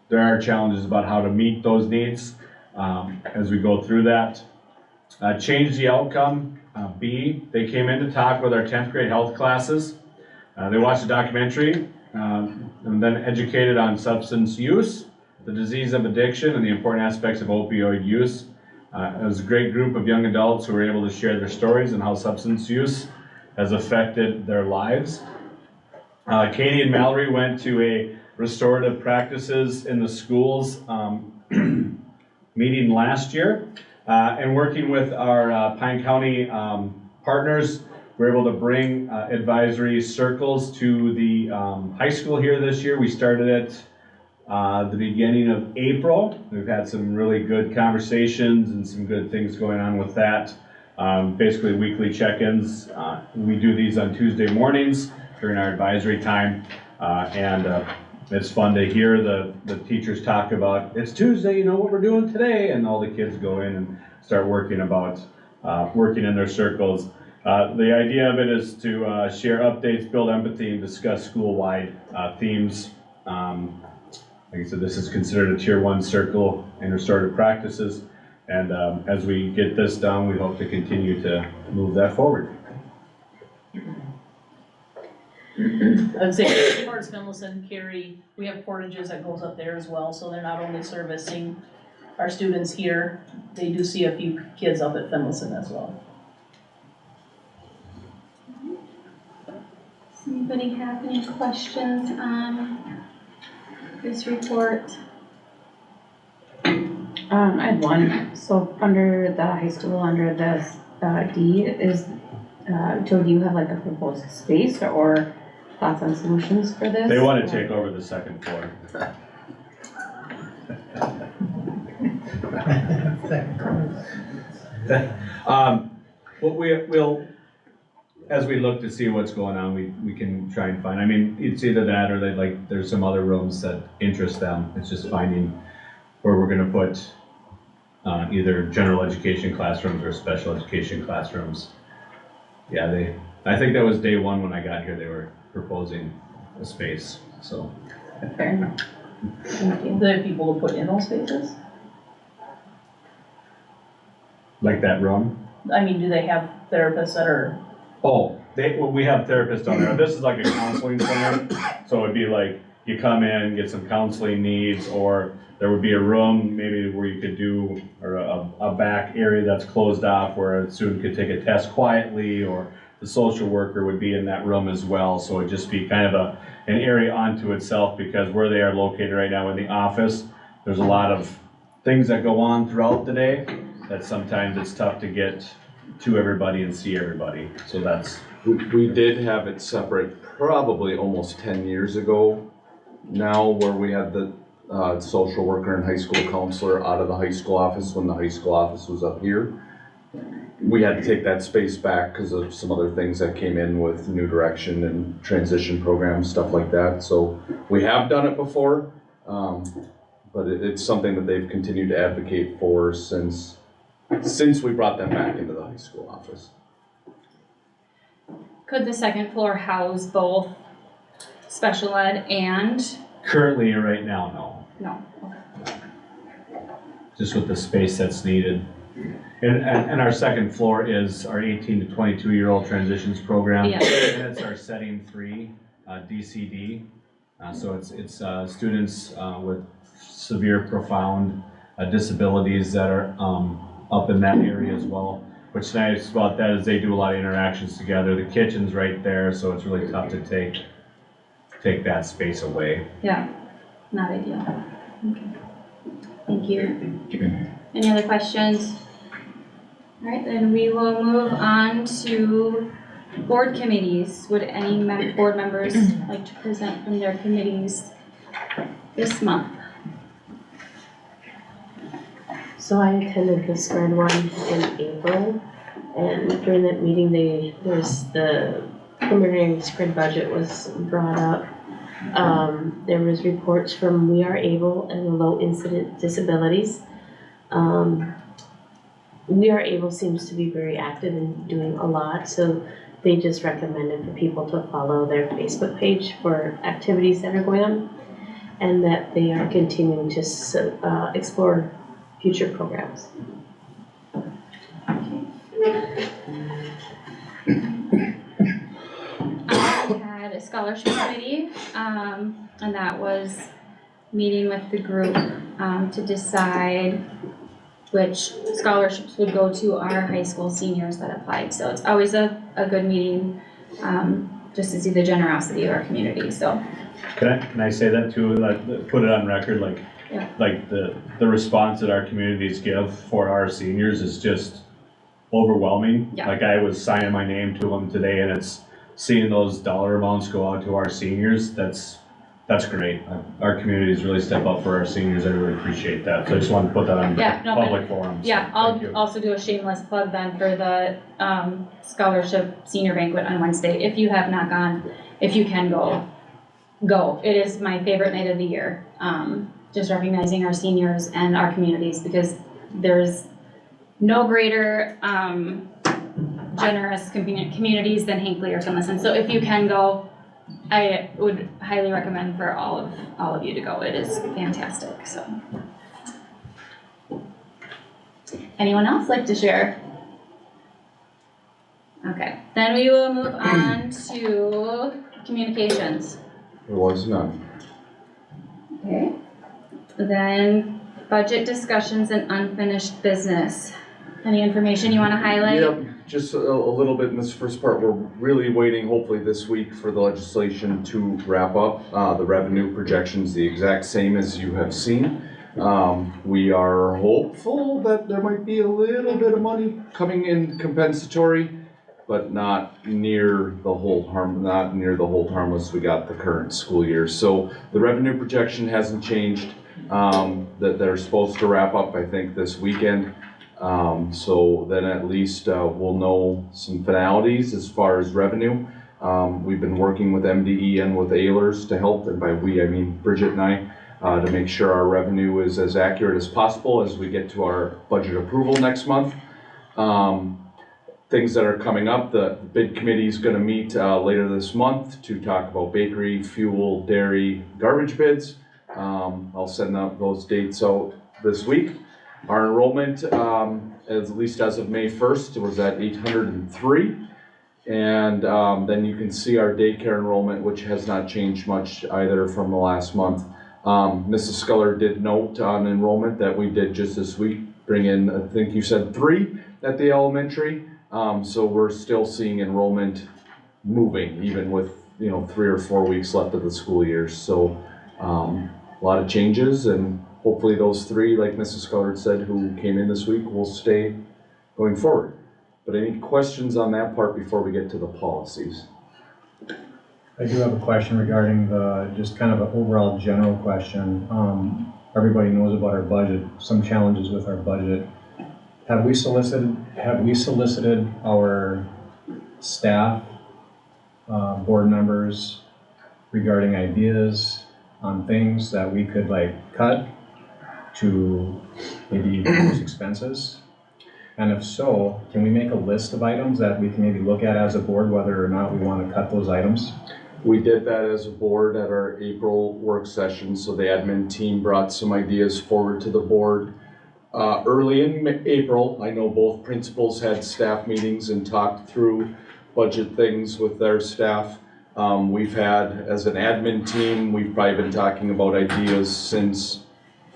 There are challenges about how to meet those needs as we go through that. Change the outcome, B, they came in to talk with our 10th grade health classes. They watched a documentary and then educated on substance use, the disease of addiction, and the important aspects of opioid use. It was a great group of young adults who were able to share their stories and how substance use has affected their lives. Katie and Mallory went to a restorative practices in the schools meeting last year, and working with our Pine County partners. We're able to bring advisory circles to the high school here this year. We started it the beginning of April. We've had some really good conversations and some good things going on with that. Basically weekly check-ins. We do these on Tuesday mornings during our advisory time. It's fun to hear the teachers talk about, it's Tuesday, you know what we're doing today? And all the kids go in and start working in their circles. The idea of it is to share updates, build empathy, and discuss school-wide themes. Like I said, this is considered a Tier 1 circle in restorative practices. And as we get this done, we hope to continue to move that forward. I would say, Parts Finlayson, Cary, we have portages that goes up there as well, so they're not only servicing our students here, they do see a few kids up at Finlayson as well. Does anybody have any questions on this report? I have one. So under the high school, under this D is, Joe, do you have like a proposed space or thoughts on solutions for this? They want to take over the second floor. What we'll, as we look to see what's going on, we can try and find, I mean, it's either that or there's some other rooms that interest them. It's just finding where we're gonna put either general education classrooms or special education classrooms. Yeah, I think that was day one when I got here, they were proposing a space, so. Fair enough. Thank you. Do they have people to put in those spaces? Like that room? I mean, do they have therapists that are? Oh, we have therapists down there. This is like a counseling center. So it'd be like, you come in, get some counseling needs, or there would be a room maybe where you could do, or a back area that's closed off where a student could take a test quietly, or the social worker would be in that room as well. So it'd just be kind of an area unto itself, because where they are located right now in the office, there's a lot of things that go on throughout the day that sometimes it's tough to get to everybody and see everybody. So that's. We did have it separate probably almost 10 years ago now, where we had the social worker and high school counselor out of the high school office when the high school office was up here. We had to take that space back because of some other things that came in with New Direction and transition programs, stuff like that. So we have done it before, but it's something that they've continued to advocate for since we brought them back into the high school office. Could the second floor house both special ed and? Currently, right now, no. No, okay. Just with the space that's needed. And our second floor is our 18 to 22-year-old transitions program. Yeah. And it's our setting 3, DCD. So it's students with severe, profound disabilities that are up in that area as well. What's nice about that is they do a lot of interactions together. The kitchen's right there, so it's really tough to take that space away. Yeah, not ideal. Okay. Thank you. Any other questions? All right, then we will move on to board committees. Would any board members like to present from their committees this month? So I attended the SCRED one in April, and during that meeting, the preliminary SCRED budget was brought up. There was reports from We Are Able and Low Incident Disabilities. We Are Able seems to be very active and doing a lot, so they just recommended for people to follow their Facebook page for activities that are going on, and that they are continuing to explore future programs. I had a scholarship committee, and that was meeting with the group to decide which scholarships would go to our high school seniors that applied. So it's always a good meeting, just to see the generosity of our community, so. Can I say that too, like, put it on record, like, yeah. Like the response that our communities give for our seniors is just overwhelming. Yeah. Like I was signing my name to them today, and it's seeing those dollar amounts go out to our seniors. That's great. Our communities really step up for our seniors. I really appreciate that. So I just wanted to put that on Yeah, no, public forum. So Yeah, thank you. I'll also do a shameless plug then for the scholarship senior banquet on Wednesday. If you have not gone, if you can go. It is my favorite night of the year. Just recognizing our seniors and our communities, because there's no greater generous communities than Hinckley or Finlayson. So if you can go, I would highly recommend for all of you to go. It is fantastic. So, anyone else like to share? Okay, then we will move on to communications. There was none. Okay. Then budget discussions and unfinished business. Any information you want to highlight? Yep, just a little bit in this first part. We're really waiting, hopefully this week, for the legislation to wrap up. The revenue projections, the exact same as you have seen. We are hopeful that there might be a little bit of money coming in compensatory, but not near the hold harmless we got the current school year. So the revenue projection hasn't changed. That they're supposed to wrap up, I think, this weekend. So then at least we'll know some finalities as far as revenue. We've been working with MDE and with Ehlers to help, and by we I mean Bridget and I, to make sure our revenue is as accurate as possible as we get to our budget approval next month. Things that are coming up, the bid committee is going to meet later this month to talk about bakery, fuel, dairy, garbage bids. I'll send out those dates out this week. Our enrollment, at least as of May 1st, was at 803. And then you can see our daycare enrollment, which has not changed much either from the last month. Mrs. Sculler did note on enrollment that we did just this week bring in, I think you said 3 at the elementary. So we're still seeing enrollment moving, even with 3 or 4 weeks left of the school year. So a lot of changes, and hopefully those 3, like Mrs. Sculler said, who came in this week, will stay going forward. But any questions on that part before we get to the policies? I do have a question regarding just kind of an overall general question. Everybody knows about our budget, some challenges with our budget. Have we solicited our staff, board members regarding ideas on things that we could cut to maybe reduce expenses? And if so, can we make a list of items that we can maybe look at as a board, whether or not we want to cut those items? We did that as a board at our April work session, so the admin team brought some ideas forward to the board. Early in April, I know both principals had staff meetings and talked through budget things with their staff. We've had, as an admin team, we've probably been talking about ideas since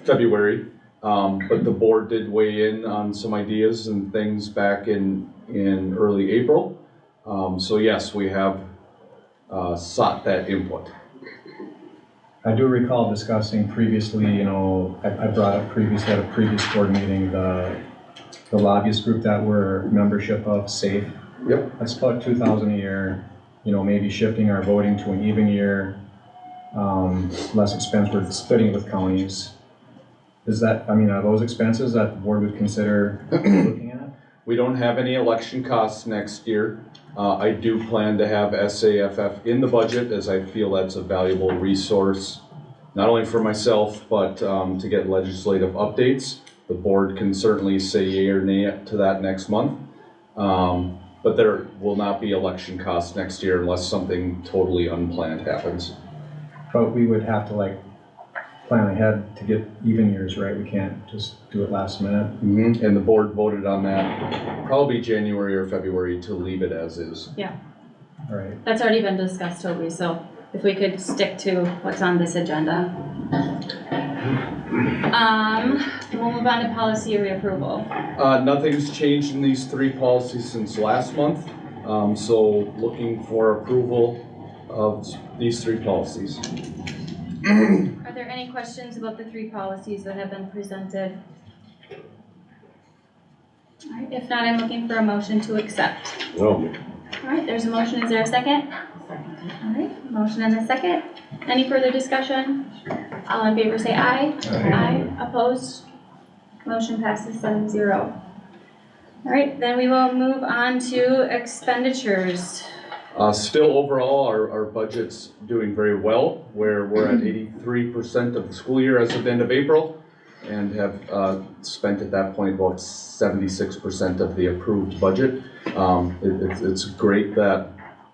February, but the board did weigh in on some ideas and things back in early April. So yes, we have sought that input. I do recall discussing previously, I brought up previously at a previous board meeting, the lobbyist group that we're membership of, SAFE. Yep. That's about $2,000 a year, maybe shifting our voting to an even year, less expense, we're splitting it with counties. Are those expenses that the board would consider looking at? We don't have any election costs next year. I do plan to have SAFF in the budget, as I feel that's a valuable resource, not only for myself, but to get legislative updates. The board can certainly say yay or nay to that next month. But there will not be election costs next year unless something totally unplanned happens. But we would have to plan ahead to get even years, right? We can't just do it last minute. Mm-hmm. And the board voted on that probably January or February to leave it as is. Yeah. All right. That's already been discussed, Toby, so if we could stick to what's on this agenda. We'll move on to policy reapproval. Nothing's changed in these 3 policies since last month. So looking for approval of these 3 policies. Are there any questions about the 3 policies that have been presented? Alright, if not, I'm looking for a motion to accept. No, Alright, there's a motion, is there a second? Alright, motion and a second. Any further discussion? All in favor say aye. Aye. Opposed? Motion passes 7-0. Alright, then we will move on to expenditures. Still overall, our budget's doing very well, where we're at 83% of the school year as of the end of April, and have spent at that point about 76% of the approved budget. It's great that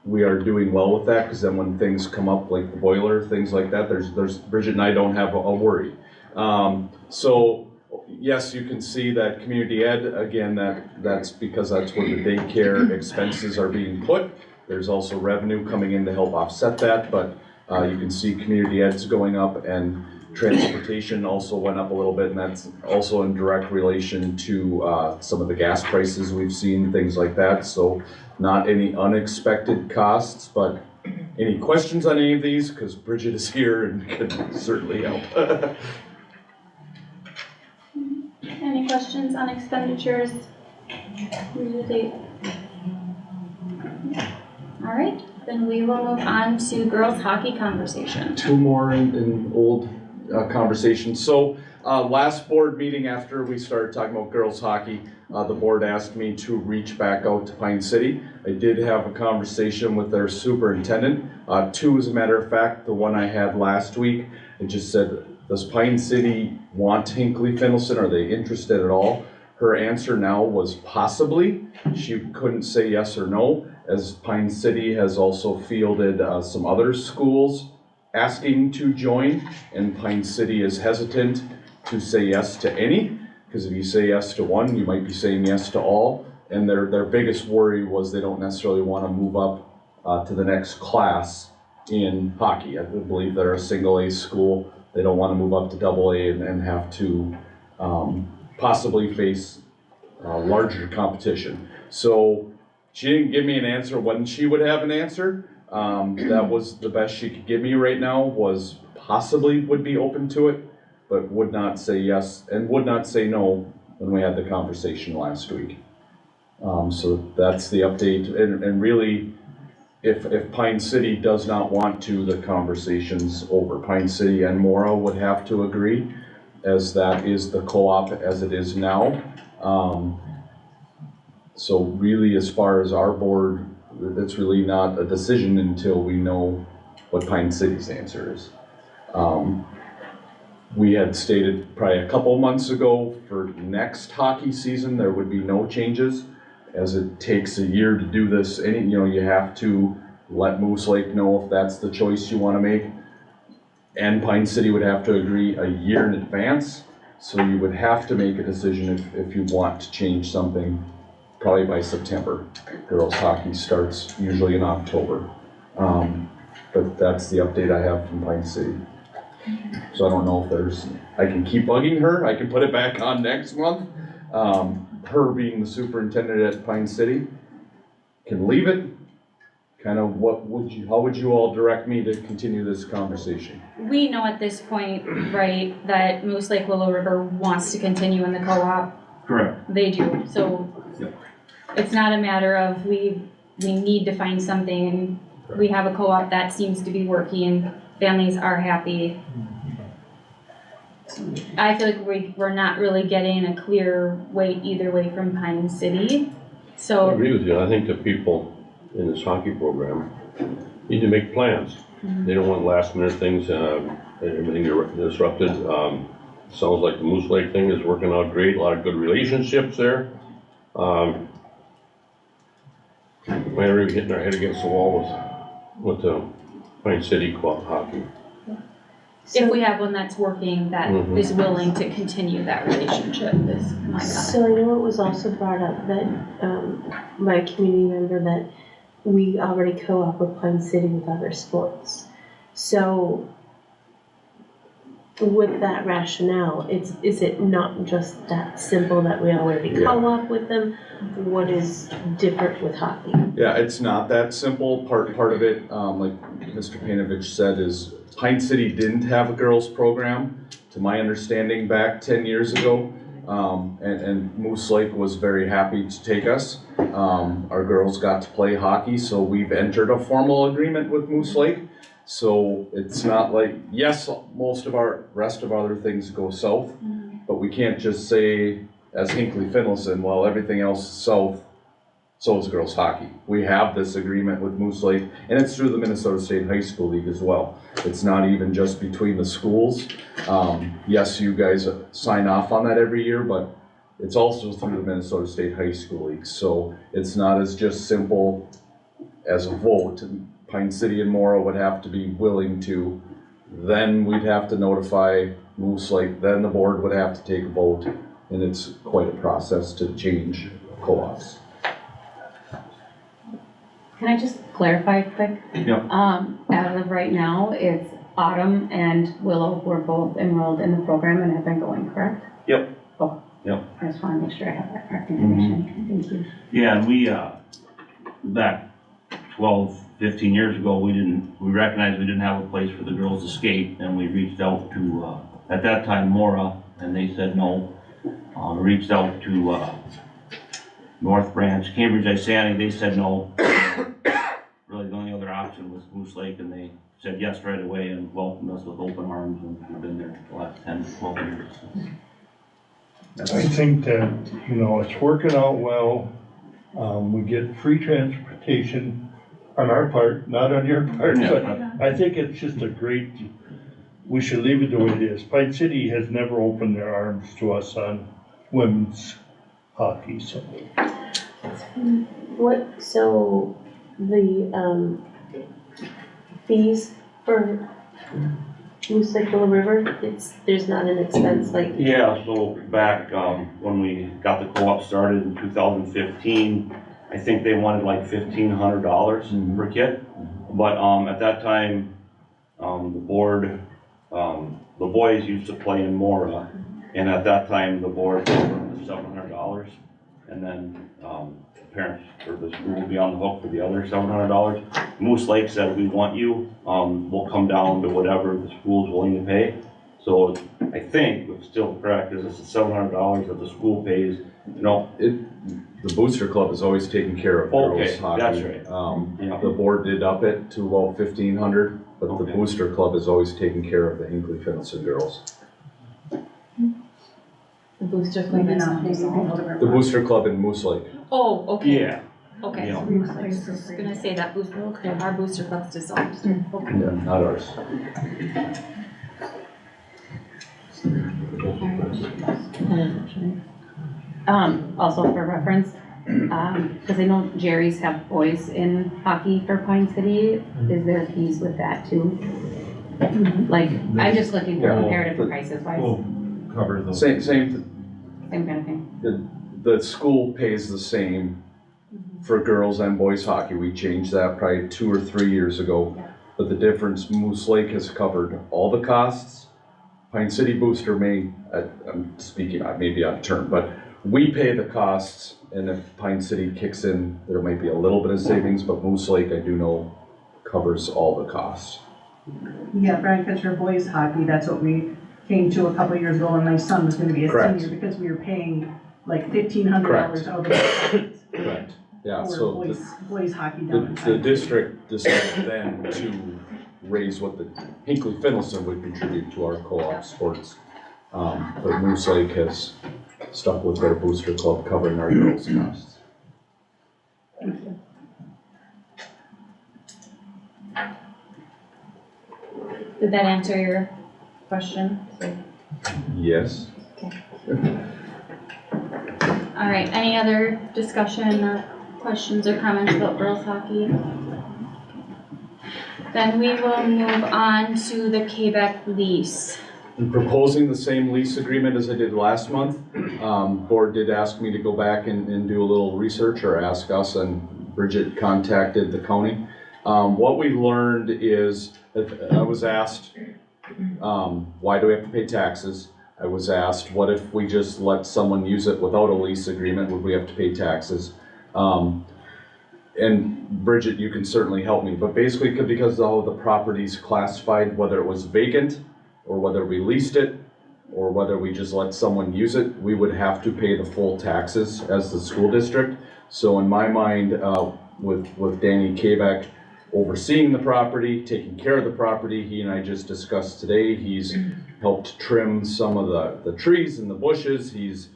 we are doing well with that, because then when things come up like the boiler, things like that, there's Bridget and I don't have a worry. So yes, you can see that community ed, again, that's because that's where the daycare expenses are being put. There's also revenue coming in to help offset that, but you can see community ed's going up, and transportation also went up a little bit, and that's also in direct relation to some of the gas prices we've seen, things like that. So not any unexpected costs, but any questions on any of these? Because Bridget is here and can certainly help. Any questions on expenditures? Year to date? Alright, then we will move on to girls hockey conversation. Two more in old conversations. So last board meeting after we started talking about girls hockey, the board asked me to reach back out to Pine City. I did have a conversation with their superintendent. Two, as a matter of fact, the one I had last week, it just said, does Pine City want Hinckley-Finlayson? Are they interested at all? Her answer now was possibly. She couldn't say yes or no, as Pine City has also fielded some other schools asking to join, and Pine City is hesitant to say yes to any, because if you say yes to one, you might be saying yes to all. And their biggest worry was they don't necessarily want to move up to the next class in hockey. I believe they're a single A school. They don't want to move up to double A and have to possibly face larger competition. So she didn't give me an answer when she would have an answer. That was the best she could give me right now, was possibly would be open to it, but would not say yes and would not say no when we had the conversation last week. So that's the update. And really, if Pine City does not want to, the conversation's over. Pine City and Mora would have to agree, as that is the co-op as it is now. So really, as far as our board, it's really not a decision until we know what Pine City's answer is. We had stated probably a couple months ago for next hockey season there would be no changes, as it takes a year to do this. You have to let Moose Lake know if that's the choice you want to make, and Pine City would have to agree a year in advance. So you would have to make a decision if you want to change something, probably by September. Girls hockey starts usually in October. But that's the update I have from Pine City. So I don't know if I can keep bugging her. I can put it back on next month. Her being the superintendent at Pine City can leave it. Kind of how would you all direct me to continue this conversation? We know at this point, right, that Moose Lake Willow River wants to continue in the co-op. Correct. They do, so it's not a matter of we need to find something. We have a co-op that seems to be working, families are happy. I feel like we're not really getting a clear way either way from Pine City, so. I agree with you. I think the people in this hockey program need to make plans. Mm-hmm. They don't want last minute things, everything disrupted. Sounds like the Moose Lake thing is working out great, a lot of good relationships there. Might already be hitting our head against the wall with the Pine City Club hockey. If we have one that's working, that is willing to continue that relationship, is my thought. So I know it was also brought up that, by a community member, that we already co-op with Pine City with other sports. So with that rationale, is it not just that simple that we already co-op with them? What is different with hockey? Yeah, it's not that simple. Part of it, like Mr. Panovich said, is Pine City didn't have a girls program, to my understanding, back 10 years ago. and Moose Lake was very happy to take us. Our girls got to play hockey, so we've entered a formal agreement with Moose Lake. So it's not like, yes, most of our rest of other things go south, but we can't just say as Hinckley-Finlayson, well, everything else is south, so is girls hockey. We have this agreement with Moose Lake, and it's through the Minnesota State High School League as well. It's not even just between the schools. Yes, you guys sign off on that every year, but it's also through the Minnesota State High School League. So it's not as just simple as a vote. Pine City and Morrow would have to be willing to, then we'd have to notify Moose Lake, then the board would have to take a vote, and it's quite a process to change co-ops. Can I just clarify quick? Yep. As of right now, it's Autumn and Willow who are both enrolled in the program and have been going, correct? Yep. Oh. Yep. I just wanna make sure I have that correct information. Thank you. Yeah, and we, back 12, 15 years ago, we recognized we didn't have a place for the girls to skate, and we reached out to, at that time, Mora, and they said no. Reached out to, North Branch, Cambridge Isani, they said no. Really, the only other option was Moose Lake, and they said yes right away and welcomed us with open arms, and we've been there the last 10, 12 years. I think that, you know, it's working out well. We get free transportation on our part, not on your part, but I think it's just a great, we should leave it the way it is. Pine City has never opened their arms to us on women's hockey, so. What, so the, fees for Moose Lake Willow River, there's not an expense like? Yeah, so back, when we got the co-op started in 2015, I think they wanted like $1,500 per kid. But, at that time, the board, the boys used to play in Mora, and at that time, the board was $700. And then, parents or the school will be on the hook for the other $700. Moose Lake said, we want you, we'll come down to whatever the school's willing to pay. So I think, if still correct, is it's $700 that the school pays, you know. The Booster Club is always taking care of girls hockey. That's right. The board did up it to about $1,500, but the Booster Club is always taking care of the Hinckley-Finlayson girls. The Booster Club is not The Booster Club in Moose Lake. Oh, okay. Yeah. Okay. Yeah. I was gonna say that booster, okay, our booster club's dissolved. Okay. Yeah, not ours. Also for reference, cause I know Jerry's have boys in hockey for Pine City, is there fees with that too? Like, I'm just looking for comparative prices wise. We'll cover those. Same Same kind of thing. The school pays the same for girls and boys hockey. We changed that probably 2 or 3 years ago. But the difference, Moose Lake has covered all the costs. Pine City Booster may, I'm speaking, I may be out of turn, but we pay the costs, and if Pine City kicks in, there might be a little bit of savings, but Moose Lake, I do know, covers all the costs. Yeah, Brian Pitcher boys hockey, that's what we came to a couple of years ago, and my son was gonna be a Correct. senior because we were paying like $1,500 out of the Correct. Yeah, for so boys hockey down in the Pine. district decided then to raise what the Hinckley-Finlayson would contribute to our co-op sports. But Moose Lake has stuck with their booster club covering our girls' costs. Thank you. Did that answer your question? Yes. All right, any other discussion or questions or comments about girls hockey? Then we will move on to the Quebec lease. I'm proposing the same lease agreement as I did last month. Board did ask me to go back and do a little research, or ask us, and Bridget contacted the county. What we learned is, I was asked, why do we have to pay taxes? I was asked, what if we just let someone use it without a lease agreement, would we have to pay taxes? And Bridget, you can certainly help me, but basically because all the property's classified, whether it was vacant or whether we leased it, or whether we just let someone use it, we would have to pay the full taxes as the school district. So in my mind, with Danny Kabak overseeing the property, taking care of the property, he and I just discussed today, he's helped trim some of the trees and the bushes. He's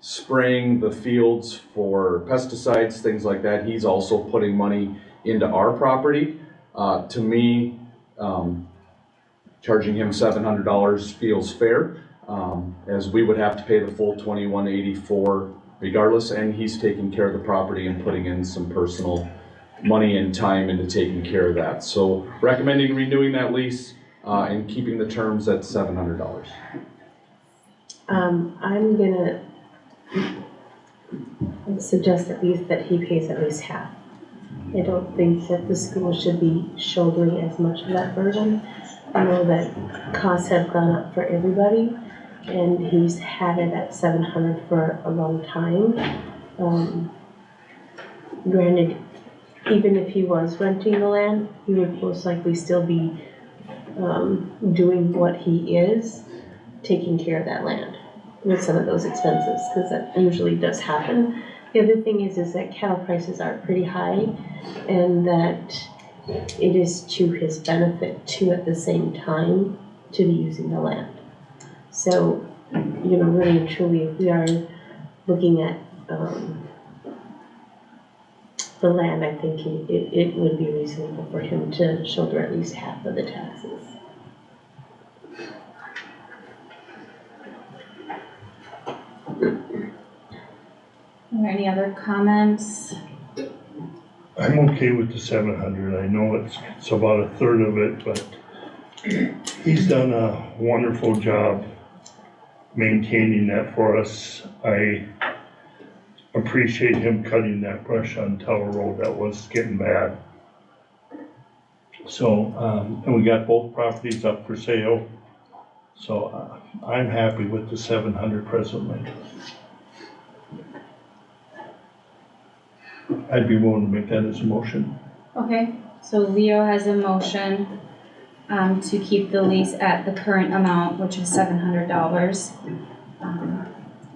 spraying the fields for pesticides, things like that. He's also putting money into our property. To me, charging him $700 feels fair, as we would have to pay the full $21.84 regardless, and he's taking care of the property and putting in some personal money and time into taking care of that. So recommending renewing that lease and keeping the terms at $700. I'm gonna suggest at least that he pays at least half. I don't think that the school should be shouldering as much of that burden. I know that costs have gone up for everybody, and he's had it at $700 for a long time. Granted, even if he was renting the land, he would most likely still be doing what he is, taking care of that land with some of those expenses, because that usually does happen. The other thing is that cattle prices are pretty high, and that it is to his benefit too at the same time to be using the land. So, you know, really and truly, if we are looking at the land, I think it would be reasonable for him to shoulder at least half of the taxes. Are there any other comments? I'm okay with the 700. I know it's about a third of it, but he's done a wonderful job maintaining that for us. I appreciate him cutting that brush on Tower Road. That was getting bad. So, and we got both properties up for sale. So I'm happy with the 700 presently. I'd be willing to make that as a motion. Okay, so Leo has a motion to keep the lease at the current amount, which is $700.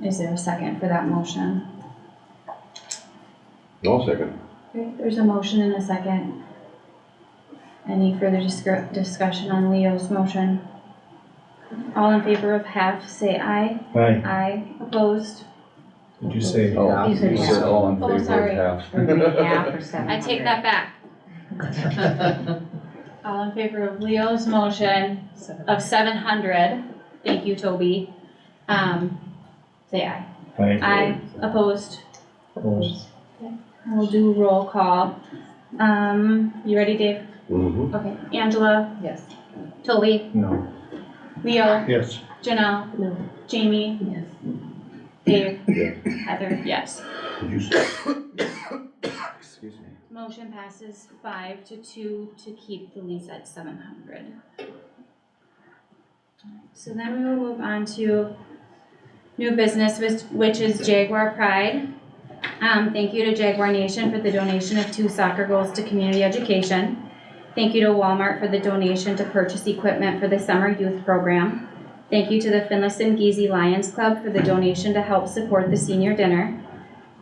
Is there a second for that motion? No second. Okay, there's a motion and a second. Any further discussion on Leo's motion? All in favor of half, say aye. Aye. Aye. Opposed? Did you say Oh, half? you said all in Oh, favor sorry. of half. Half or 700. I take that back. All in favor of Leo's motion of 700, thank you, Toby. Say aye. Aye. Aye. Opposed? Opposed. We'll do roll call. You ready, Dave? Mm-hmm. Okay, Angela, Yes. Toby, No. Leo, Yes. Janelle, No. Jamie, Yes. Dave, Yeah. Heather, yes. Did you say? Excuse me. Motion passes 5-2 to keep the lease at 700. So then we will move on to new business, which is Jaguar Pride. Thank you to Jaguar Nation for the donation of 2 soccer goals to community education. Thank you to Walmart for the donation to purchase equipment for the summer youth program. Thank you to the Finlayson Geezy Lions Club for the donation to help support the senior dinner.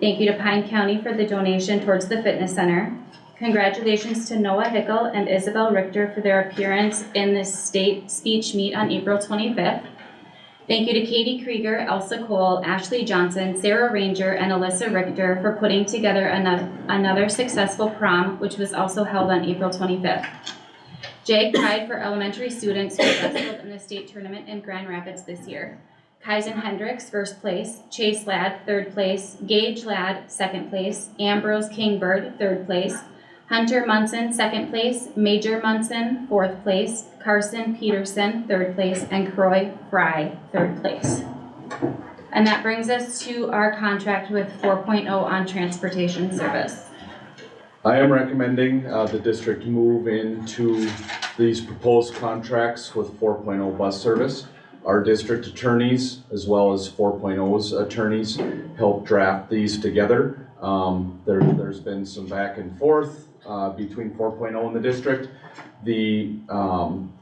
Thank you to Pine County for the donation towards the fitness center. Congratulations to Noah Hickel and Isabel Richter for their appearance in the state speech meet on April 25th. Thank you to Katie Krieger, Elsa Cole, Ashley Johnson, Sarah Ranger, and Alyssa Richter for putting together another successful prom, which was also held on April 25th. Jag Pride for elementary students was wrestled in the state tournament in Grand Rapids this year. Kaizen Hendricks, first place, Chase Ladd, third place, Gage Ladd, second place, Ambrose Kingbird, third place, Hunter Munson, second place, Major Munson, fourth place, Carson Peterson, third place, and Croy Fry, third place. And that brings us to our contract with 4.0 on transportation service. I am recommending the district move into these proposed contracts with 4.0 bus service. Our district attorneys, as well as 4.0's attorneys, helped draft these together. There's been some back and forth between 4.0 and the district. The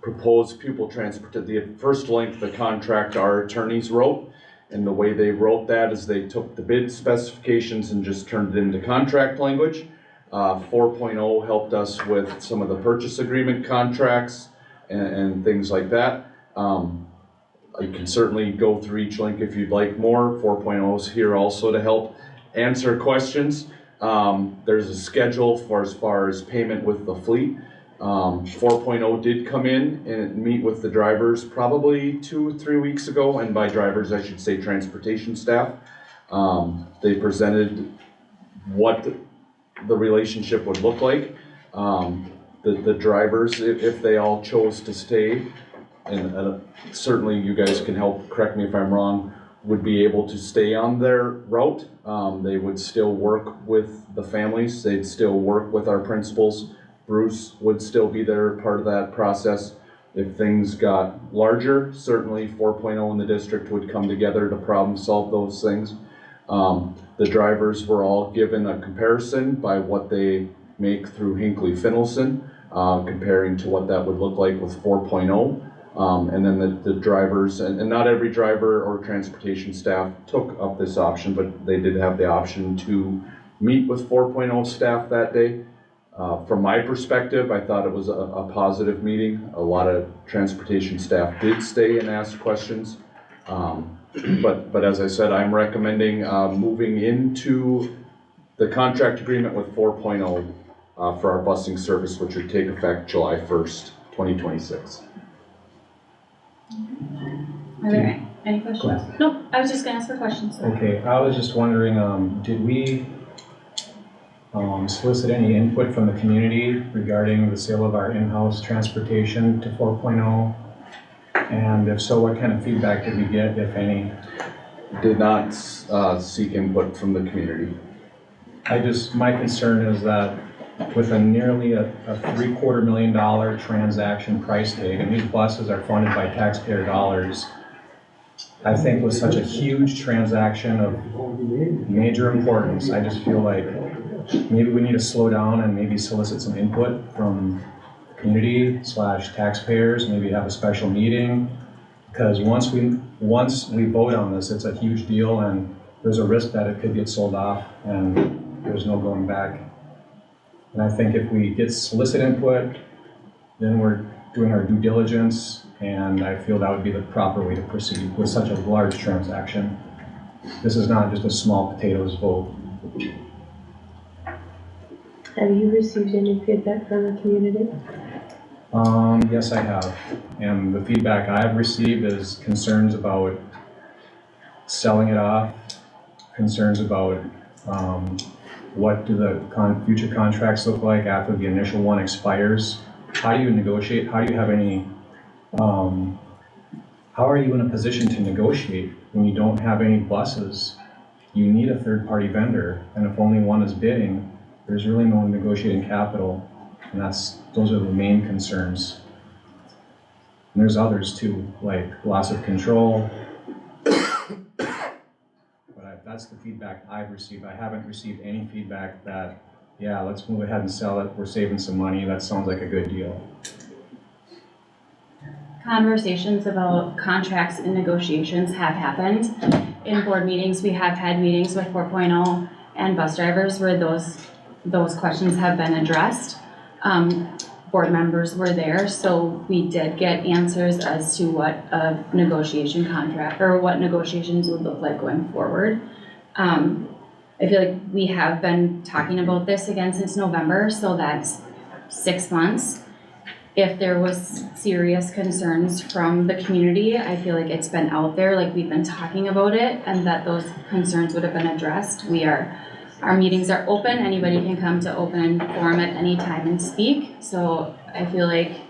proposed pupil the first link, the contract our attorneys wrote, and the way they wrote that is they took the bid specifications and just turned it into contract language. 4.0 helped us with some of the purchase agreement contracts and things like that. I can certainly go through each link if you'd like more. 4.0 is here also to help answer questions. There's a schedule for as far as payment with the fleet. 4.0 did come in and meet with the drivers probably 2 or 3 weeks ago, and by drivers I should say transportation staff. They presented what the relationship would look like. The drivers, if they all chose to stay, and certainly you guys can help correct me if I'm wrong, would be able to stay on their route. They would still work with the families, they'd still work with our principals. Bruce would still be there, part of that process. If things got larger, certainly 4.0 in the district would come together to problem solve those things. The drivers were all given a comparison by what they make through Hinckley-Finlayson, comparing to what that would look like with 4.0. And then the drivers, and not every driver or transportation staff took up this option, but they did have the option to meet with 4.0 staff that day. From my perspective, I thought it was a positive meeting. A lot of transportation staff did stay and ask questions. But as I said, I'm recommending moving into the contract agreement with 4.0 for our busing service, which would take effect July 1st, 2026. Are there any questions? Nope, I was just gonna ask for questions. So. Okay, I was just wondering, did we solicit any input from the community regarding the sale of our in-house transportation to 4.0? And if so, what kind of feedback did we get, if any? Did not seek input from the community. My concern is that with a nearly a $750,000 transaction price tag, and these buses are funded by taxpayer dollars, I think with such a huge transaction of major importance, I just feel like maybe we need to slow down and maybe solicit some input from the community / taxpayers, maybe have a special meeting. Because once we vote on this, it's a huge deal, and there's a risk that it could get sold off and there's no going back. And I think if we get solicit input, then we're doing our due diligence, and I feel that would be the proper way to proceed with such a large transaction. This is not just a small potatoes vote. Have you received any feedback from the community? Yes, I have. And the feedback I've received is concerns about selling it off, concerns about what do the future contracts look like after the initial one expires? How do you negotiate? How do you have any, how are you in a position to negotiate when you don't have any buses? You need a third-party vendor, and if only one is bidding, there's really no negotiating capital, and those are the main concerns. And there's others too, like loss of control. That's the feedback I've received. I haven't received any feedback that, yeah, let's move ahead and sell it. We're saving some money. That sounds like a good deal. Conversations about contracts and negotiations have happened. In board meetings, we have had meetings with 4.0 and bus drivers where those questions have been addressed. Board members were there, so we did get answers as to what a negotiation contract or what negotiations would look like going forward. I feel like we have been talking about this again since November, so that's 6 months. If there was serious concerns from the community, I feel like it's been out there, like we've been talking about it, and that those concerns would have been addressed. Our meetings are open, anybody can come to open forum at any time and speak, so I feel like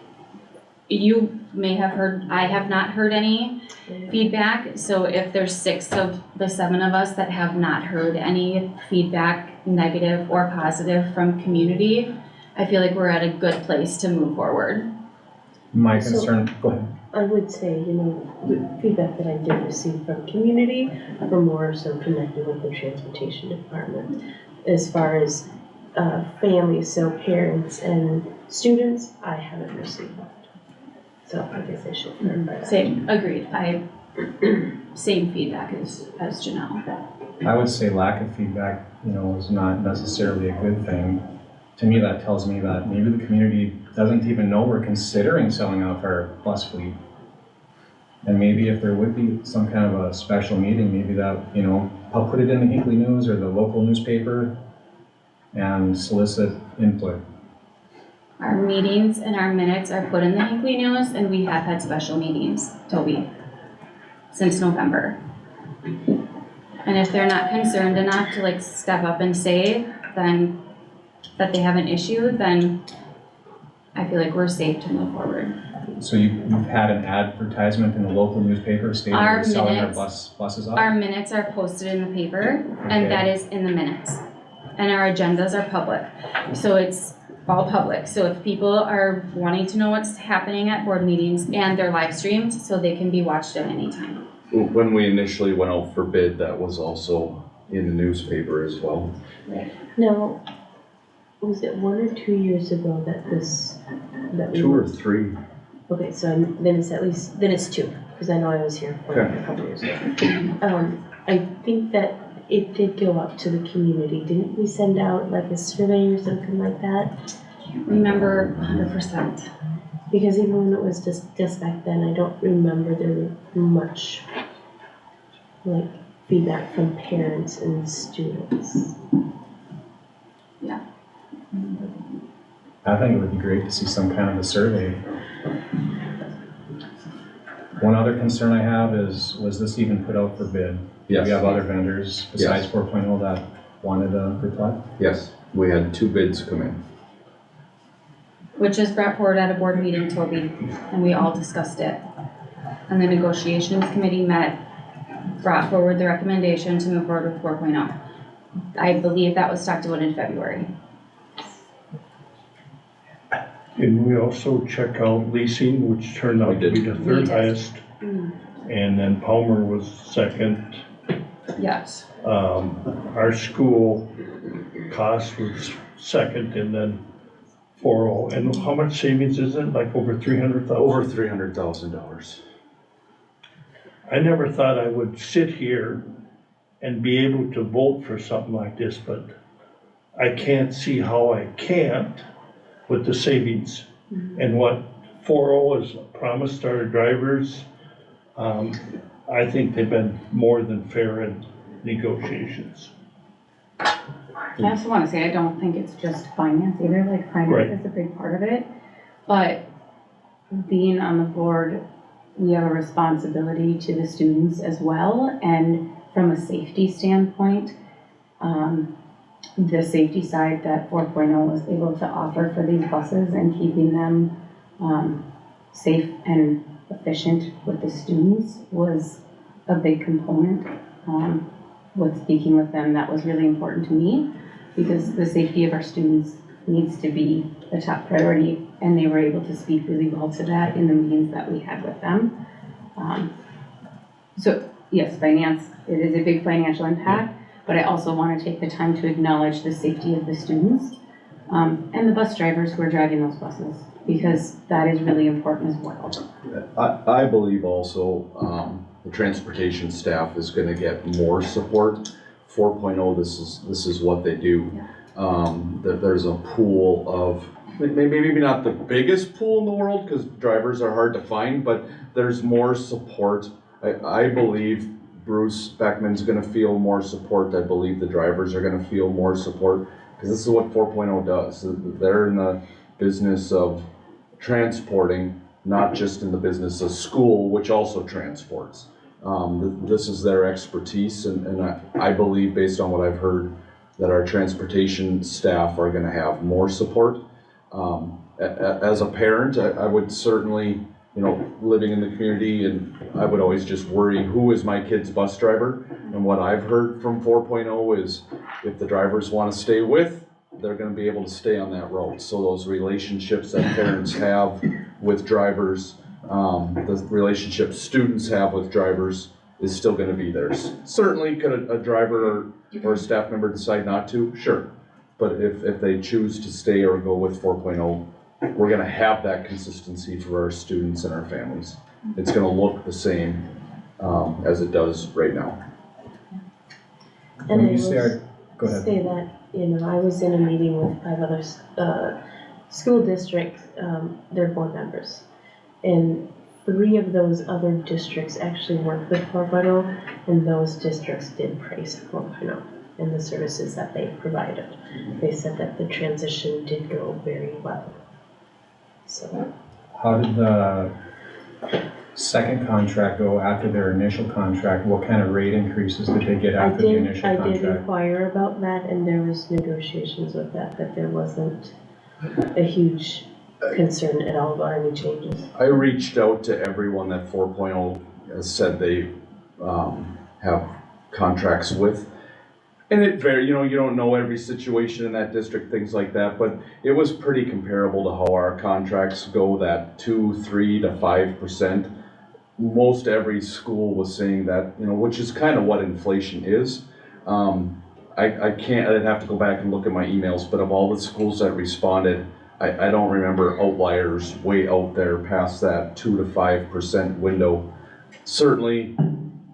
you may have heard, I have not heard any feedback, so if there's 6 of the 7 of us that have not heard any feedback, negative or positive from community, I feel like we're at a good place to move forward. My concern, go ahead. I would say, the feedback that I did receive from community were more so connected with the transportation department. As far as families, so parents and students, I haven't received. So I guess I should clarify that. Same, agreed, same feedback as Janelle. I would say lack of feedback, is not necessarily a good thing. To me, that tells me that maybe the community doesn't even know we're considering selling off our bus fleet. And maybe if there would be some kind of a special meeting, maybe that, I'll put it in the Hinckley News or the local newspaper and solicit input. Our meetings and our minutes are put in the Hinckley News, and we have had special meetings, Toby, since November. And if they're not concerned enough to step up and say then that they have an issue, then I feel like we're safe to move forward. So you've had an advertisement in the local newspaper stating we're selling our buses off? Our minutes are posted in the paper, Okay. and that is in the minutes. And our agendas are public, so it's all public. So if people are wanting to know what's happening at board meetings, and they're live streamed, so they can be watched at any time. When we initially went out for bid, that was also in the newspaper as well. Now, was it 1 or 2 years ago that we 2 or 3. Okay, so then it's 2, because I know I was here for a couple years ago. I think that it did go up to the community. Didn't we send out a survey or something like that? Can't remember 100%. Because even when it was just back then, I don't remember there much feedback from parents and students. Yeah. I think it would be great to see some kind of a survey. One other concern I have is, was this even put out for bid? Yes. Do we have other vendors besides 4.0 that wanted a reply? Yes, we had 2 bids come in. Which is brought forward at a board meeting, Toby, and we all discussed it. And the negotiations committee met, brought forward the recommendation to move forward with 4.0. I believe that was talked about in February. And we also check out leasing, which turned out to be the third highest. And then Palmer was second. Yes. Our school cost was second, and then 4.0. And how much savings is it? Over $300,000? Over $300,000. I never thought I would sit here and be able to vote for something like this, but I can't see how I can't with the savings. And what 4.0 has promised our drivers, I think they've been more than fair in negotiations. I also want to say, I don't think it's just finance either, finance is a big part of it, but being on the board, we have a responsibility to the students as well, and from a safety standpoint, the safety side that 4.0 was able to offer for these buses and keeping them safe and efficient with the students was a big component. With speaking with them, that was really important to me, because the safety of our students needs to be the top priority, and they were able to speak really well to that in the meetings that we had with them. So yes, finance, it is a big financial impact, but I also want to take the time to acknowledge the safety of the students and the bus drivers who are driving those buses, because that is really important as well. I believe also the transportation staff is going to get more support. 4.0, this is what they do. That there's a pool of, maybe not the biggest pool in the world, because drivers are hard to find, but there's more support. I believe Bruce Beckman's going to feel more support. I believe the drivers are going to feel more support, because this is what 4.0 does. They're in the business of transporting, not just in the business of school, which also transports. This is their expertise, and I believe, based on what I've heard, that our transportation staff are going to have more support. As a parent, I would certainly, living in the community, and I would always just worry, who is my kid's bus driver? And what I've heard from 4.0 is, if the drivers want to stay with, they're going to be able to stay on that road. So those relationships that parents have with drivers, the relationship students have with drivers, is still going to be there. Certainly, could a driver or a staff member decide not to? Sure. but if they choose to stay or go with 4.0, we're gonna have that consistency for our students and our families. It's gonna look the same, as it does right now. And When I you say will go ahead. say that, I was in a meeting with 5 other, school districts, their board members. And 3 of those other districts actually work with 4.0, and those districts did praise 4.0 and the services that they provided. They said that the transition did go very well. So. How did the second contract go after their initial contract? What kind of rate increases did they get after the initial I contract? did inquire about that, and there was negotiations with that there wasn't a huge concern at all about any changes. I reached out to everyone that 4.0 has said they have contracts with. And it very, you don't know every situation in that district, things like that, but it was pretty comparable to how our contracts go, that 2, 3 to 5%. Most every school was saying that, which is kind of what inflation is. I'd have to go back and look at my emails, but of all the schools that responded, I don't remember outliers way out there past that 2 to 5% window. Certainly,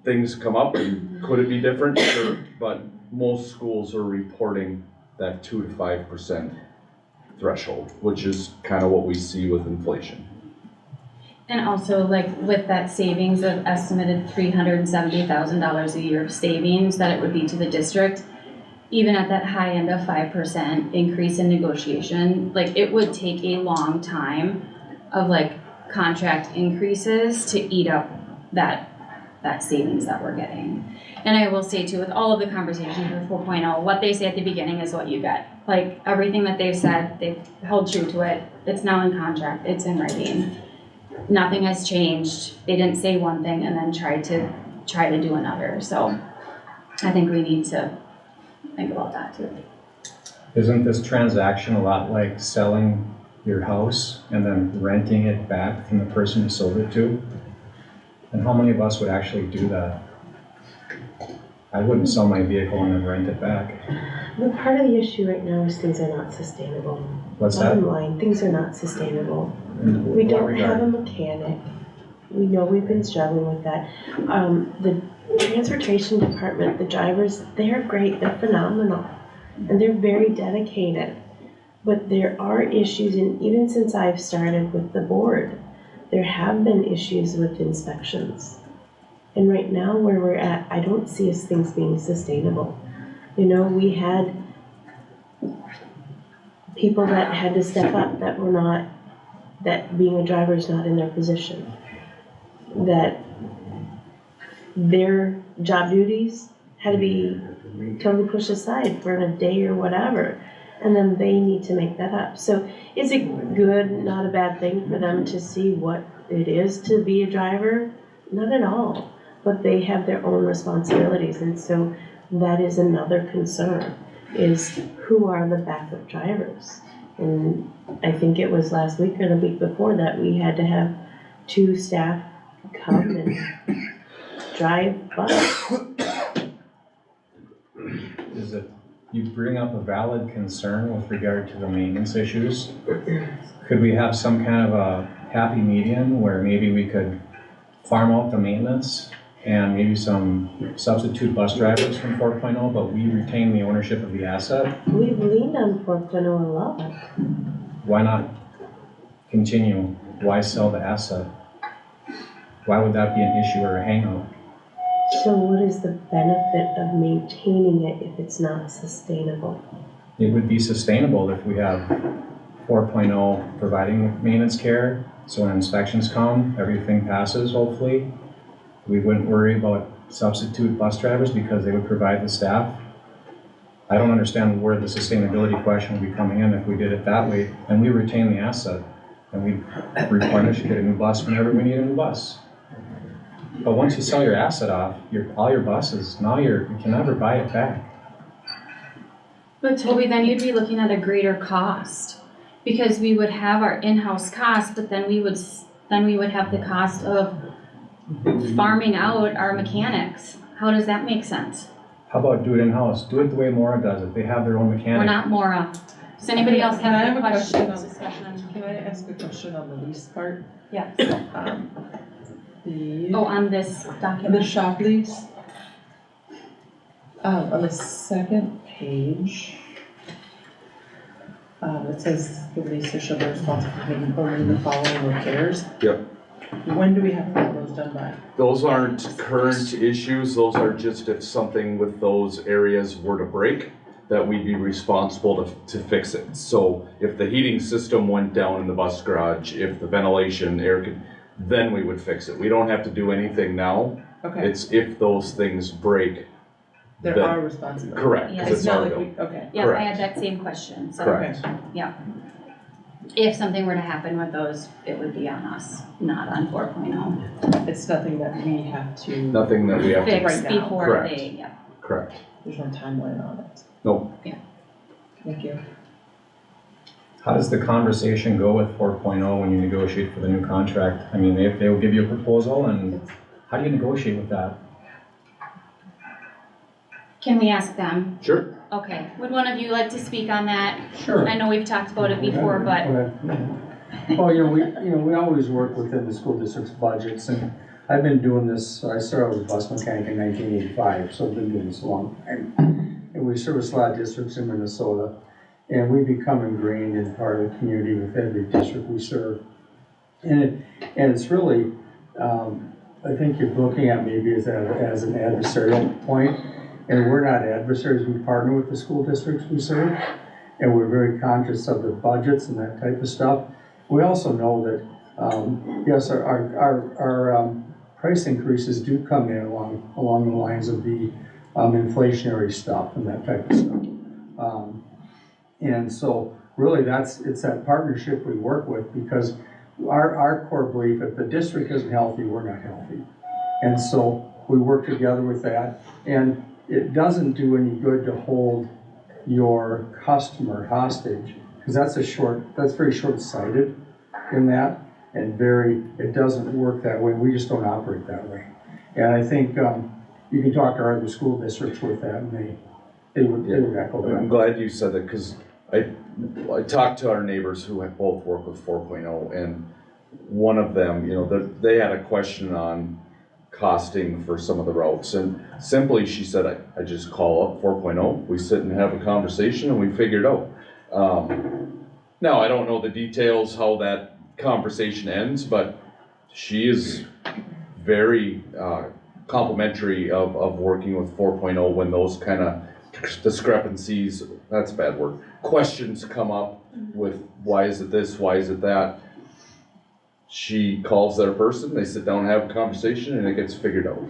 things come up, and could it be different? Sure, but most schools are reporting that 2 to 5% threshold, which is kind of what we see with inflation. And also, like, with that savings of estimated $370,000 a year of savings that it would be to the district, even at that high end of 5% increase in negotiation, like, it would take a long time of, like, contract increases to eat up that savings that we're getting. And I will say too, with all of the conversations with 4.0, what they say at the beginning is what you get. Like, everything that they've said, they've held true to it. It's now in contract, it's in writing. Nothing has changed. They didn't say one thing and then try to do another. So I think we need to think about that too. Isn't this transaction a lot like selling your house and then renting it back from the person you sold it to? And how many of us would actually do that? I wouldn't sell my vehicle and then rent it back. But part of the issue right now is things are not sustainable. What's that? Bottom line, things are not sustainable. In We what don't regard? have a mechanic. We know we've been struggling with that. The transportation department, the drivers, they're great, they're phenomenal, and they're very dedicated. But there are issues, and even since I've started with the board, there have been issues with inspections. And right now, where we're at, I don't see as things being sustainable. We had people that had to step up that being a driver is not in their position. That their job duties had to be totally pushed aside for a day or whatever. And then they need to make that up. So is it good, not a bad thing for them to see what it is to be a driver? Not at all. But they have their own responsibilities. And so that is another concern, is who are the backup drivers? And I think it was last week or the week before that we had to have 2 staff come and drive bus. You bring up a valid concern with regard to the maintenance issues. Could we have some kind of a happy medium where maybe we could farm out the maintenance and maybe some substitute bus drivers from 4.0, but we retain the ownership of the asset? We've leaned on 4.0 a lot. Why not continue? Why sell the asset? Why would that be an issue or a hangout? So what is the benefit of maintaining it if it's not sustainable? It would be sustainable if we have 4.0 providing maintenance care, so when inspections come, everything passes, hopefully. We wouldn't worry about substitute bus drivers because they would provide the staff. I don't understand where the sustainability question would be coming in if we did it that way, and we retain the asset, and we replenish, get a new bus whenever we need a new bus. But once you sell your asset off, all your buses, now you can never buy it back. But Toby, then you'd be looking at a greater cost, because we would have our in-house cost, but then we would have the cost of farming out our mechanics. How does that make sense? How about do it in-house? Do it the way Mora does it. They have their own mechanic. We're not Mora. Does anybody else Can I have have any a question questions, on- discussion? Can I ask a question on the lease part? Yeah. The. Oh, on this The document? shop lease. On the second page, it says the leaser shall be responsible for making only the following repairs. Yep. When do we have to have those done by? Those aren't current issues, those are just if something with those areas were to break, that we'd be responsible to fix it. So if the heating system went down in the bus garage, if the ventilation, then we would fix it. We don't have to do anything now. Okay, It's if those things break. there then- are responsibilities. Correct, Yeah. because It's it's not our like bill. we, okay. Yeah, I Correct. had that same question, so. Correct. Yeah. If something were to happen with those, it would be on us, not on 4.0. It's nothing that we have to, Nothing that we have to, Fix Right now. before Correct. they, yeah. correct. there's no timeline on it. Nope. Thank you. How does the conversation go with 4.0 when you negotiate for the new contract? I mean, they will give you a proposal, and how do you negotiate with that? Can we ask them? Sure. Okay, would one of you like to speak on that? Sure. I know we've talked about it before, but Well, we always work within the school district's budgets, and I've been doing this, I started as a bus mechanic in 1985, so I've been doing this a long time. And we service a lot of districts in Minnesota, and we become ingrained in part of the community with every district we serve. And it's really, I think you're looking at maybe as an adversarial point, and we're not adversaries, we partner with the school districts we serve, and we're very conscious of the budgets and that type of stuff. We also know that, yes, our price increases do come in along the lines of the inflationary stuff and that type of stuff. And so really it's that partnership we work with, because our core belief, if the district isn't healthy, we're not healthy. And so we work together with that, and it doesn't do any good to hold your customer hostage, because that's very short-sighted in that, and it doesn't work that way. We just don't operate that way. And I think you can talk to our other school districts with that, and they would echo that. I'm glad you said that, because I talked to our neighbors who have both worked with 4.0, and one of them, they had a question on costing for some of the routes, and simply she said, I just call up 4.0, we sit and have a conversation and we figure it out. Now, I don't know the details how that conversation ends, but she is very complimentary of working with 4.0 when those kind of discrepancies, that's a bad word, questions come up with why is it this, why is it that. She calls their person, they sit down and have a conversation, and it gets figured out.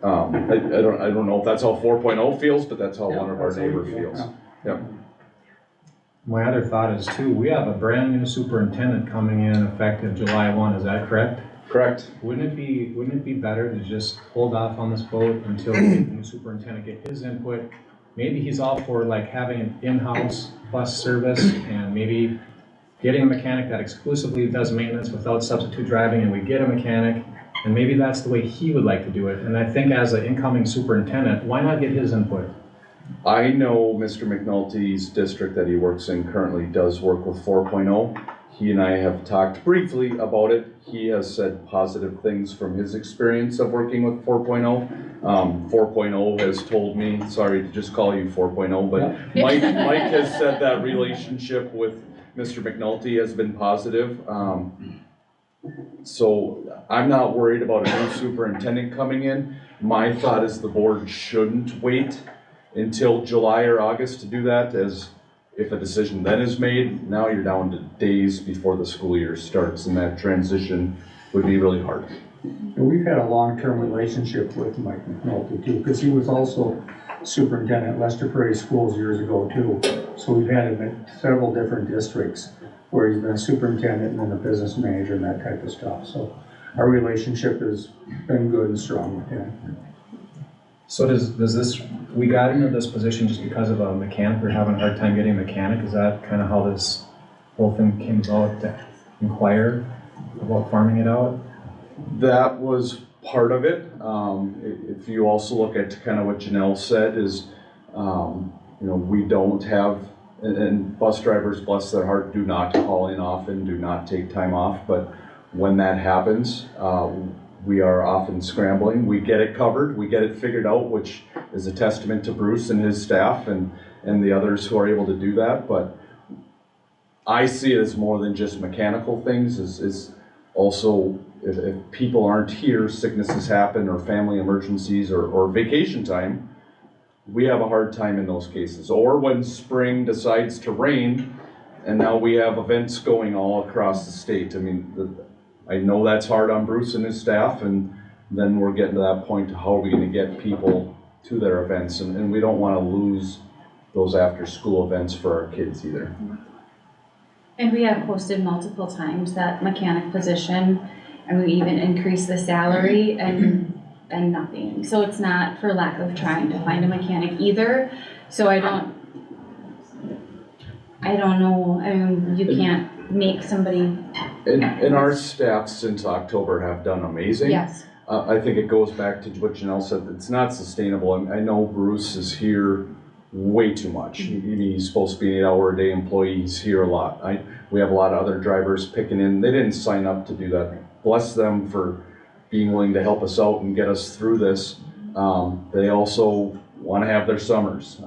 I don't know if that's how 4.0 feels, but that's how one of our neighbors feels. Yep. My other thought is too, we have a brand new superintendent coming in effective July 1, is that correct? Correct. Wouldn't it be better to just hold off on this vote until the new superintendent get his input? Maybe he's all for like having an in-house bus service, and maybe getting a mechanic that exclusively does maintenance without substitute driving, and we get a mechanic, and maybe that's the way he would like to do it. And I think as an incoming superintendent, why not get his input? I know Mr. McNulty's district that he works in currently does work with 4.0. He and I have talked briefly about it. He has said positive things from his experience of working with 4.0. 4.0 has told me, sorry to just call you 4.0, but Mike has said that relationship with Mr. McNulty has been positive. So I'm not worried about a new superintendent coming in. My thought is the board shouldn't wait until July or August to do that, as if a decision then is made, now you're down to days before the school year starts, and that transition would be really hard. And we've had a long-term relationship with Mike McNulty too, because he was also superintendent at Lester Prairie Schools years ago too. So we've had him at several different districts where he's been a superintendent and then a business manager and that type of stuff. So our relationship has been good and strong with him. So does this, we got into this position just because of a mechanic, we're having a hard time getting a mechanic? Is that kind of how this whole thing came about, to inquire about farming it out? That was part of it. If you also look at kind of what Janelle said is, we don't have, and bus drivers, bless their heart, do not call in often, do not take time off, but when that happens, we are often scrambling. We get it covered, we get it figured out, which is a testament to Bruce and his staff and the others who are able to do that. But I see it as more than just mechanical things, is also if people aren't here, sicknesses happen or family emergencies or vacation time, we have a hard time in those cases. Or when spring decides to rain and now we have events going all across the state. I mean, I know that's hard on Bruce and his staff, and then we're getting to that point, how are we gonna get people to their events? And we don't wanna lose those after school events for our kids either. And we have posted multiple times that mechanic position, and we even increased the salary and nothing. So it's not for lack of trying to find a mechanic either. So I don't know, I mean, you can't make somebody. And our staff since October have done amazing. Yes. I think it goes back to what Janelle said, it's not sustainable. I know Bruce is here way too much. He's supposed to be an 8-hour-a-day employee, he's here a lot. We have a lot of other drivers picking in, they didn't sign up to do that. Bless them for being willing to help us out and get us through this. They also want to have their summers.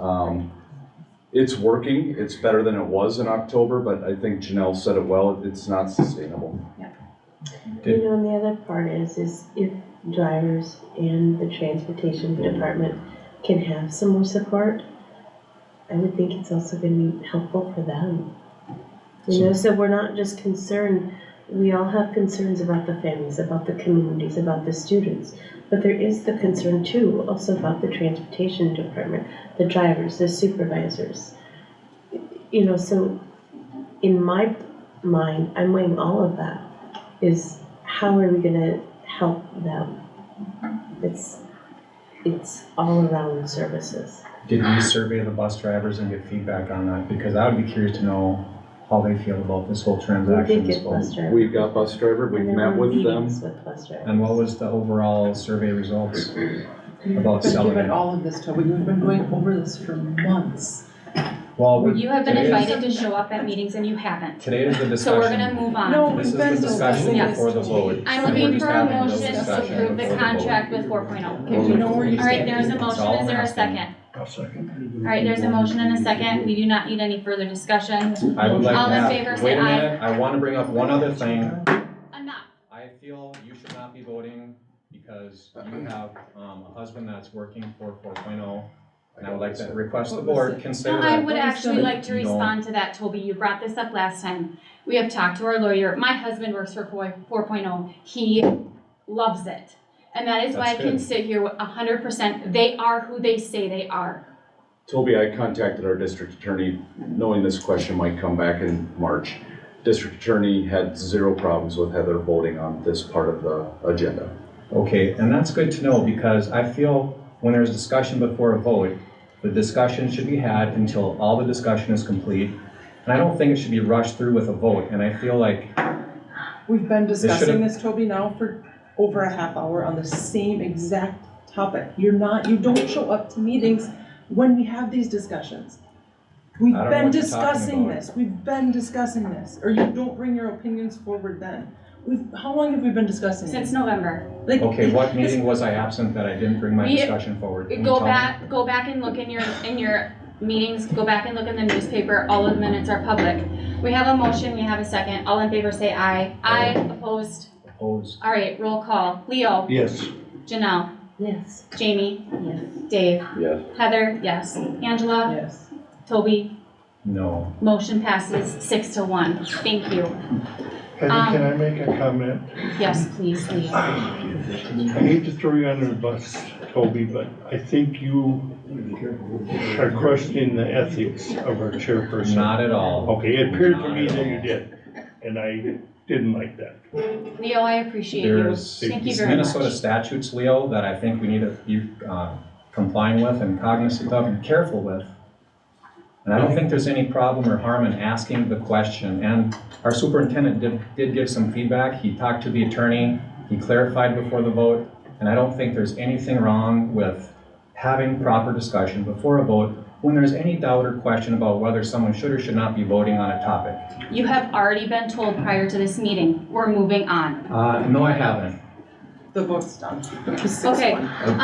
It's working, it's better than it was in October, but I think Janelle said it well, it's not sustainable. Yeah. And the other part is if drivers and the transportation department can have some more support, I would think it's also going to be helpful for them. So we're not just concerned, we all have concerns about the families, about the communities, about the students, but there is the concern too, also about the transportation department, the drivers, the supervisors. So in my mind, I'm weighing all of that, is how are we going to help them? It's all around services. Did we survey the bus drivers and get feedback on that? Because I would be curious to know how they feel about this whole transaction. We've got bus driver, we've met with them. And what was the overall survey results about We've selling been given it? all of this, Toby, we've been going over this for months. Well, You have been today is- invited to show up at meetings and you haven't. Today is the discussion. So we're gonna move on. No, This is we've been the discussion Yes. before the vote. I'm and we're looking just for a having this motion to discussion approve the before vote. contract with 4.0. Okay, you know where you All right, stand. there's a That's motion, all is there a I'm asking. second? I'll second. All right, there's a motion and a second, we do not need any further discussion. I would like All to in have, favor, say wait a aye. minute, I want to bring up one other thing. Enough. I feel you should not be voting because you have a husband that's working for 4.0. And I would like to request the board consider No, that. I would actually like to You don't- respond to that, Toby, you brought this up last time. We have talked to our lawyer, my husband works for 4.0, he loves it. And that is why I That's can good. sit here with 100%, they are who they say they are. Toby, I contacted our district attorney, knowing this question might come back in March. District attorney had zero problems with Heather voting on this part of the agenda. Okay, and that's good to know because I feel when there's discussion before a vote, the discussion should be had until all the discussion is complete. And I don't think it should be rushed through with a vote, and I feel like We've been discussing should've- this, Toby, now for over a half hour on the same exact topic. You don't show up to meetings when we have these discussions. We've I don't know been what you're discussing talking about. this, we've been discussing this, or you don't bring your opinions forward then. How long have we been discussing this? Since November. Like, okay, what meeting was I absent that I didn't bring my We- discussion forward? Can you Go tell me? back and look in your meetings, go back and look in the newspaper, all of the minutes are public. We have a motion, we have a second, all in favor say aye. Aye, opposed? Opposed. All right, roll call. Leo? Yes. Janelle? Yes. Jamie? Yes. Dave? Yes. Heather? Yes. Angela? Yes. Toby? No. Motion passes 6-1. Thank you. Heather, can I make a comment? Yes, please, Leo. I hate to throw you under the bus, Toby, but I think you are questioning the ethics of our chairperson. Not at all. Okay, it appeared to Not me at that you all. did, and I didn't like that. Leo, I appreciate you. There's Thank you very Minnesota much. statutes, Leo, that I think we need to be complying with and cognizant of and careful with. And I don't think there's any problem or harm in asking the question. And our superintendent did give some feedback. He talked to the attorney. He clarified before the vote. And I don't think there's anything wrong with having proper discussion before a vote when there's any doubt or question about whether someone should or should not be voting on a topic. You have already been told prior to this meeting, we're moving on. No, I haven't. The vote's done. Okay,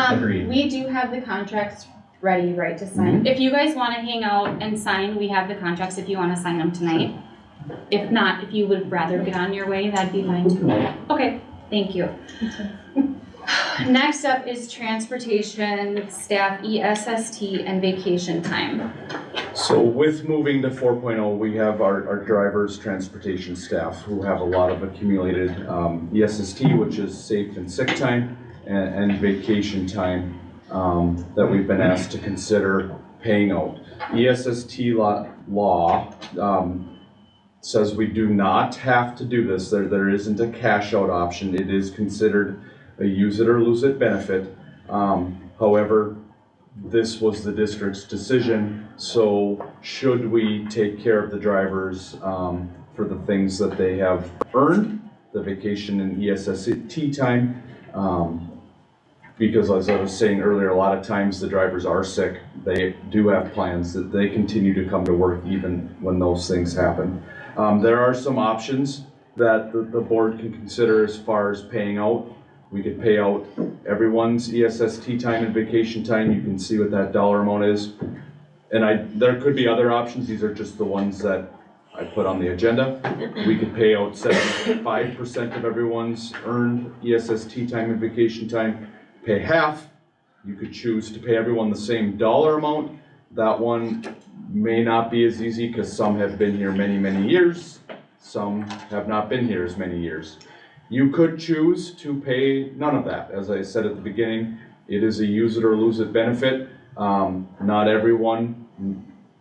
Agreed. we do have the contracts ready, right, to sign. If you guys wanna hang out and sign, we have the contracts if you wanna sign them tonight. If not, if you would rather get on your way, that'd be fine too. Okay, thank you. Next up is transportation, staff, ESST, and vacation time. So with moving to 4.0, we have our drivers, transportation staff who have a lot of accumulated ESST, which is safe and sick time, and vacation time that we've been asked to consider paying out. ESST law says we do not have to do this. There isn't a cash out option. It is considered a use it or lose it benefit. However, this was the district's decision, so should we take care of the drivers for the things that they have earned, the vacation and ESST time, because as I was saying earlier, a lot of times the drivers are sick. They do have plans that they continue to come to work even when those things happen. There are some options that the board can consider as far as paying out. We could pay out everyone's ESST time and vacation time. You can see what that dollar amount is. And there could be other options. These are just the ones that I put on the agenda. We could pay out 75% of everyone's earned ESST time and vacation time, pay half. You could choose to pay everyone the same dollar amount. That one may not be as easy because some have been here many, many years. Some have not been here as many years. You could choose to pay none of that. As I said at the beginning, it is a use it or lose it benefit. Not everyone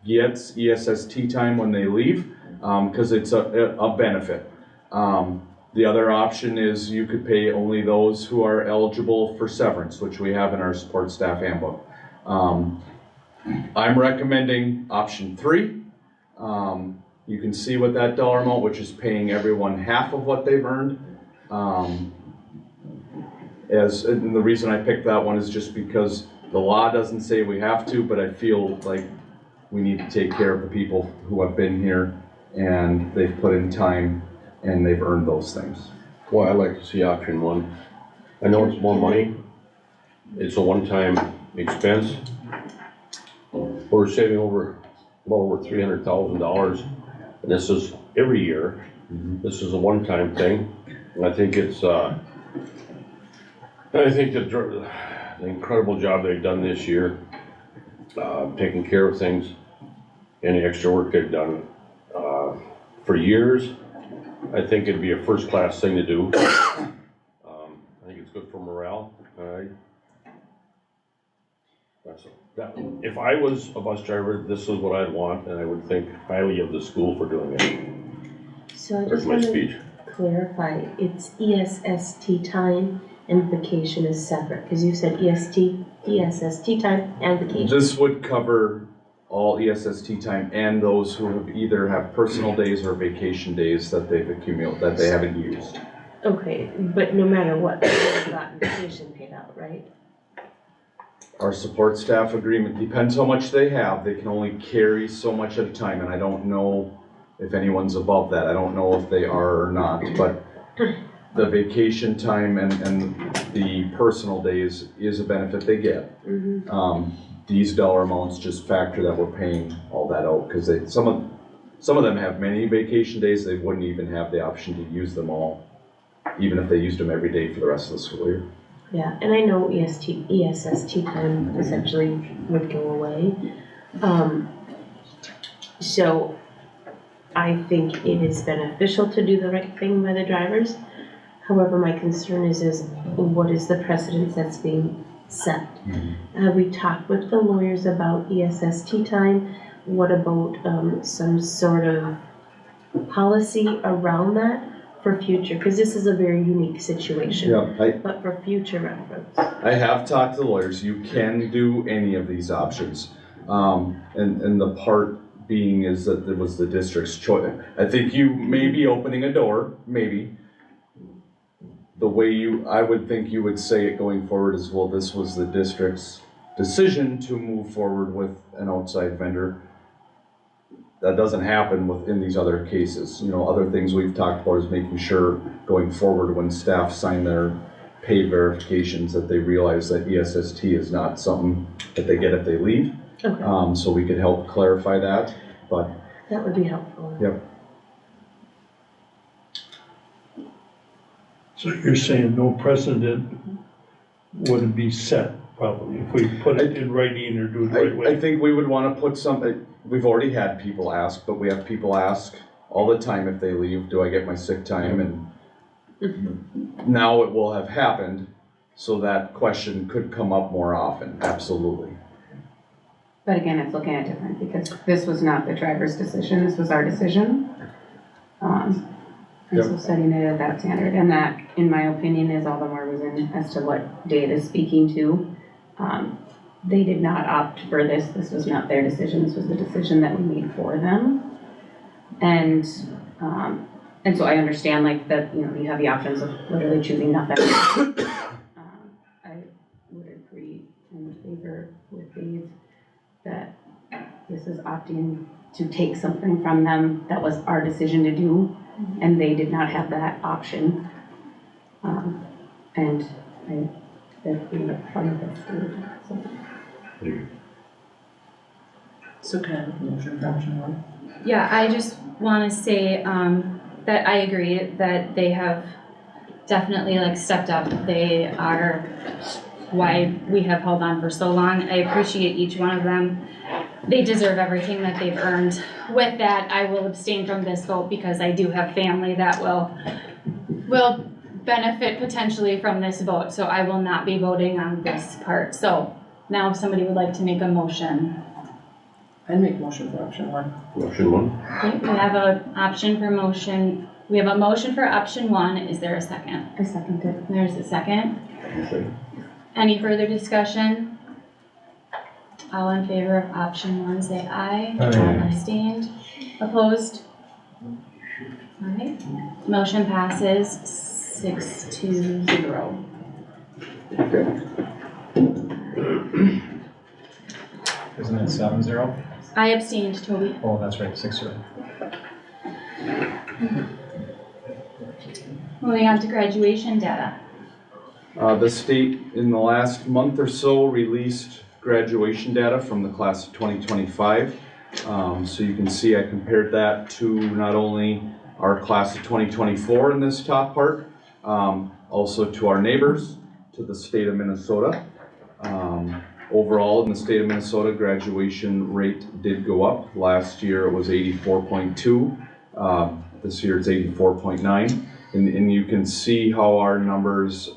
gets ESST time when they leave because it's a benefit. The other option is you could pay only those who are eligible for severance, which we have in our support staff handbook. I'm recommending option 3. You can see what that dollar amount, which is paying everyone half of what they've earned. And the reason I picked that one is just because the law doesn't say we have to, but I feel like we need to take care of the people who have been here and they've put in time and they've earned those things. Well, I'd like to see option 1. I know it's more money. It's a one-time expense. We're saving over $300,000, and this is every year. This is a one-time thing. And I think it's, I think the incredible job they've done this year, taking care of things, any extra work they've done for years, I think it'd be a first-class thing to do. I think it's good for morale. If I was a bus driver, this is what I'd want, and I would think highly of the school for doing it. So I That's just my want speech. to clarify, it's ESST time and vacation is separate, because you said ESST time and vacation. This would cover all ESST time and those who have either have personal days or vacation days that they've accumulated, that they haven't used. Okay, but no matter what, they've gotten vacation paid out, right? Our support staff agreement depends how much they have. They can only carry so much at a time, and I don't know if anyone's above that. I don't know if they are or not, but the vacation time and the personal days is a benefit they get. These dollar amounts just factor that we're paying all that out, because some of them have many vacation days. They wouldn't even have the option to use them all, even if they used them every day for the rest of the school year. Yeah, and I know ESST time essentially would go away. So I think it is beneficial to do the right thing by the drivers. However, my concern is what is the precedence that's being set? Have we talked with the lawyers about ESST time? What about some sort of policy around that for future? Because this is a very unique situation, but for future reference. I have talked to the lawyers. You can do any of these options. And the part being is that it was the district's choice. I think you may be opening a door, maybe, the way I would think you would say it going forward is, well, this was the district's decision to move forward with an outside vendor. That doesn't happen within these other cases. You know, other things we've talked about is making sure going forward when staff sign their pay verifications that they realize that ESST is not something that they get if they leave. Okay. So we could help clarify that, but. That would be helpful. Yep. So you're saying no precedent would be set, probably, if we put it in writing or do it the right way? I think we would want to put something, we've already had people ask, but we have people ask all the time if they leave, do I get my sick time? And now it will have happened, so that question could come up more often, absolutely. But again, it's looking at different, because this was not the driver's decision, this was our decision. And so setting it at that standard, and that, in my opinion, is all the more reason as to what Dave is speaking to. They did not opt for this, this was not their decision, this was the decision that we made for them. And so I understand like that, you know, you have the options of literally choosing nothing. I would agree in favor with Dave that this is opting to take something from them that was our decision to do, and they did not have that option. And that we were part of this. So can I have a motion for option one? Yeah, I just want to say that I agree that they have definitely like stepped up. They are why we have held on for so long. I appreciate each one of them. They deserve everything that they've earned. With that, I will abstain from this vote because I do have family that will benefit potentially from this vote. So I will not be voting on this part. So now if somebody would like to make a motion. I'd make motion for option one. Option one. Okay, we have an option for motion. We have a motion for option one. Is there a second? I second it. There's a second. Okay. Any further discussion? All in favor of option one, say aye. Aye. Abstained? Opposed? Alright, motion passes 6-0. Isn't it 7-0? I abstained, Toby. Oh, that's right, 6-0. Moving on to graduation data. The state in the last month or so released graduation data from the class of 2025. So you can see I compared that to not only our class of 2024 in this top part, also to our neighbors, to the state of Minnesota. Overall in the state of Minnesota, graduation rate did go up. Last year it was 84.2. This year it's 84.9. And you can see how our numbers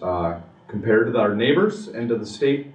compare to our neighbors and to the state.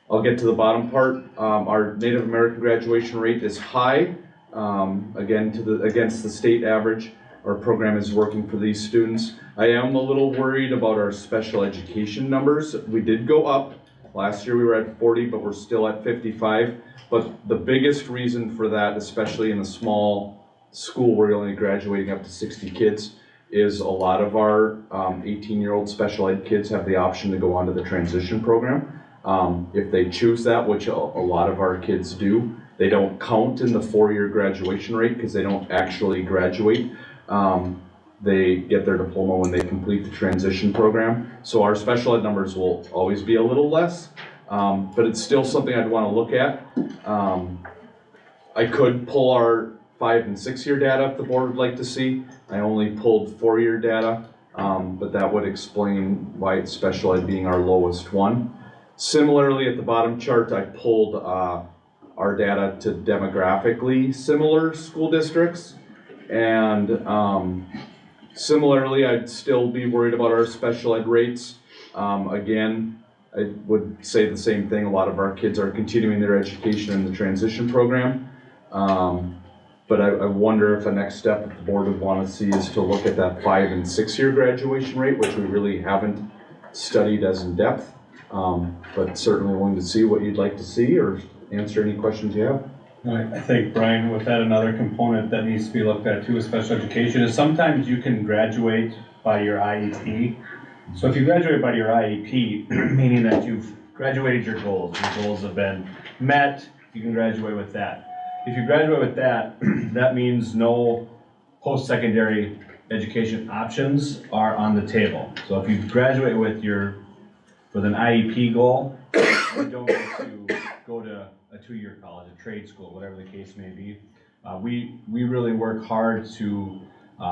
I'll get to the bottom part. Our Native American graduation rate is high. Again, against the state average. Our program is working for these students. I am a little worried about our special education numbers. We did go up. Last year we were at 40, but we're still at 55. But the biggest reason for that, especially in a small school where you're only graduating up to 60 kids, is a lot of our 18-year-old special ed kids have the option to go onto the transition program. If they choose that, which a lot of our kids do, they don't count in the 4-year graduation rate because they don't actually graduate. They get their diploma when they complete the transition program. So our special ed numbers will always be a little less, but it's still something I'd want to look at. I could pull our 5- and 6-year data if the board would like to see. I only pulled 4-year data, but that would explain why it's special ed being our lowest one. Similarly, at the bottom chart, I pulled our data to demographically similar school districts. And similarly, I'd still be worried about our special ed rates. Again, I would say the same thing. A lot of our kids are continuing their education in the transition program. But I wonder if a next step that the board would want to see is to look at that 5- and 6-year graduation rate, which we really haven't studied as in depth. But certainly willing to see what you'd like to see or answer any questions you have. I think, Brian, with that, another component that needs to be looked at too with special education is sometimes you can graduate by your IEP. So if you graduate by your IEP, meaning that you've graduated your goals have been met, you can graduate with that. If you graduate with that, that means no post-secondary education options are on the table. So if you graduate with an IEP goal, you don't get to go to a 2-year college, a trade school, whatever the case may be. We really work hard to,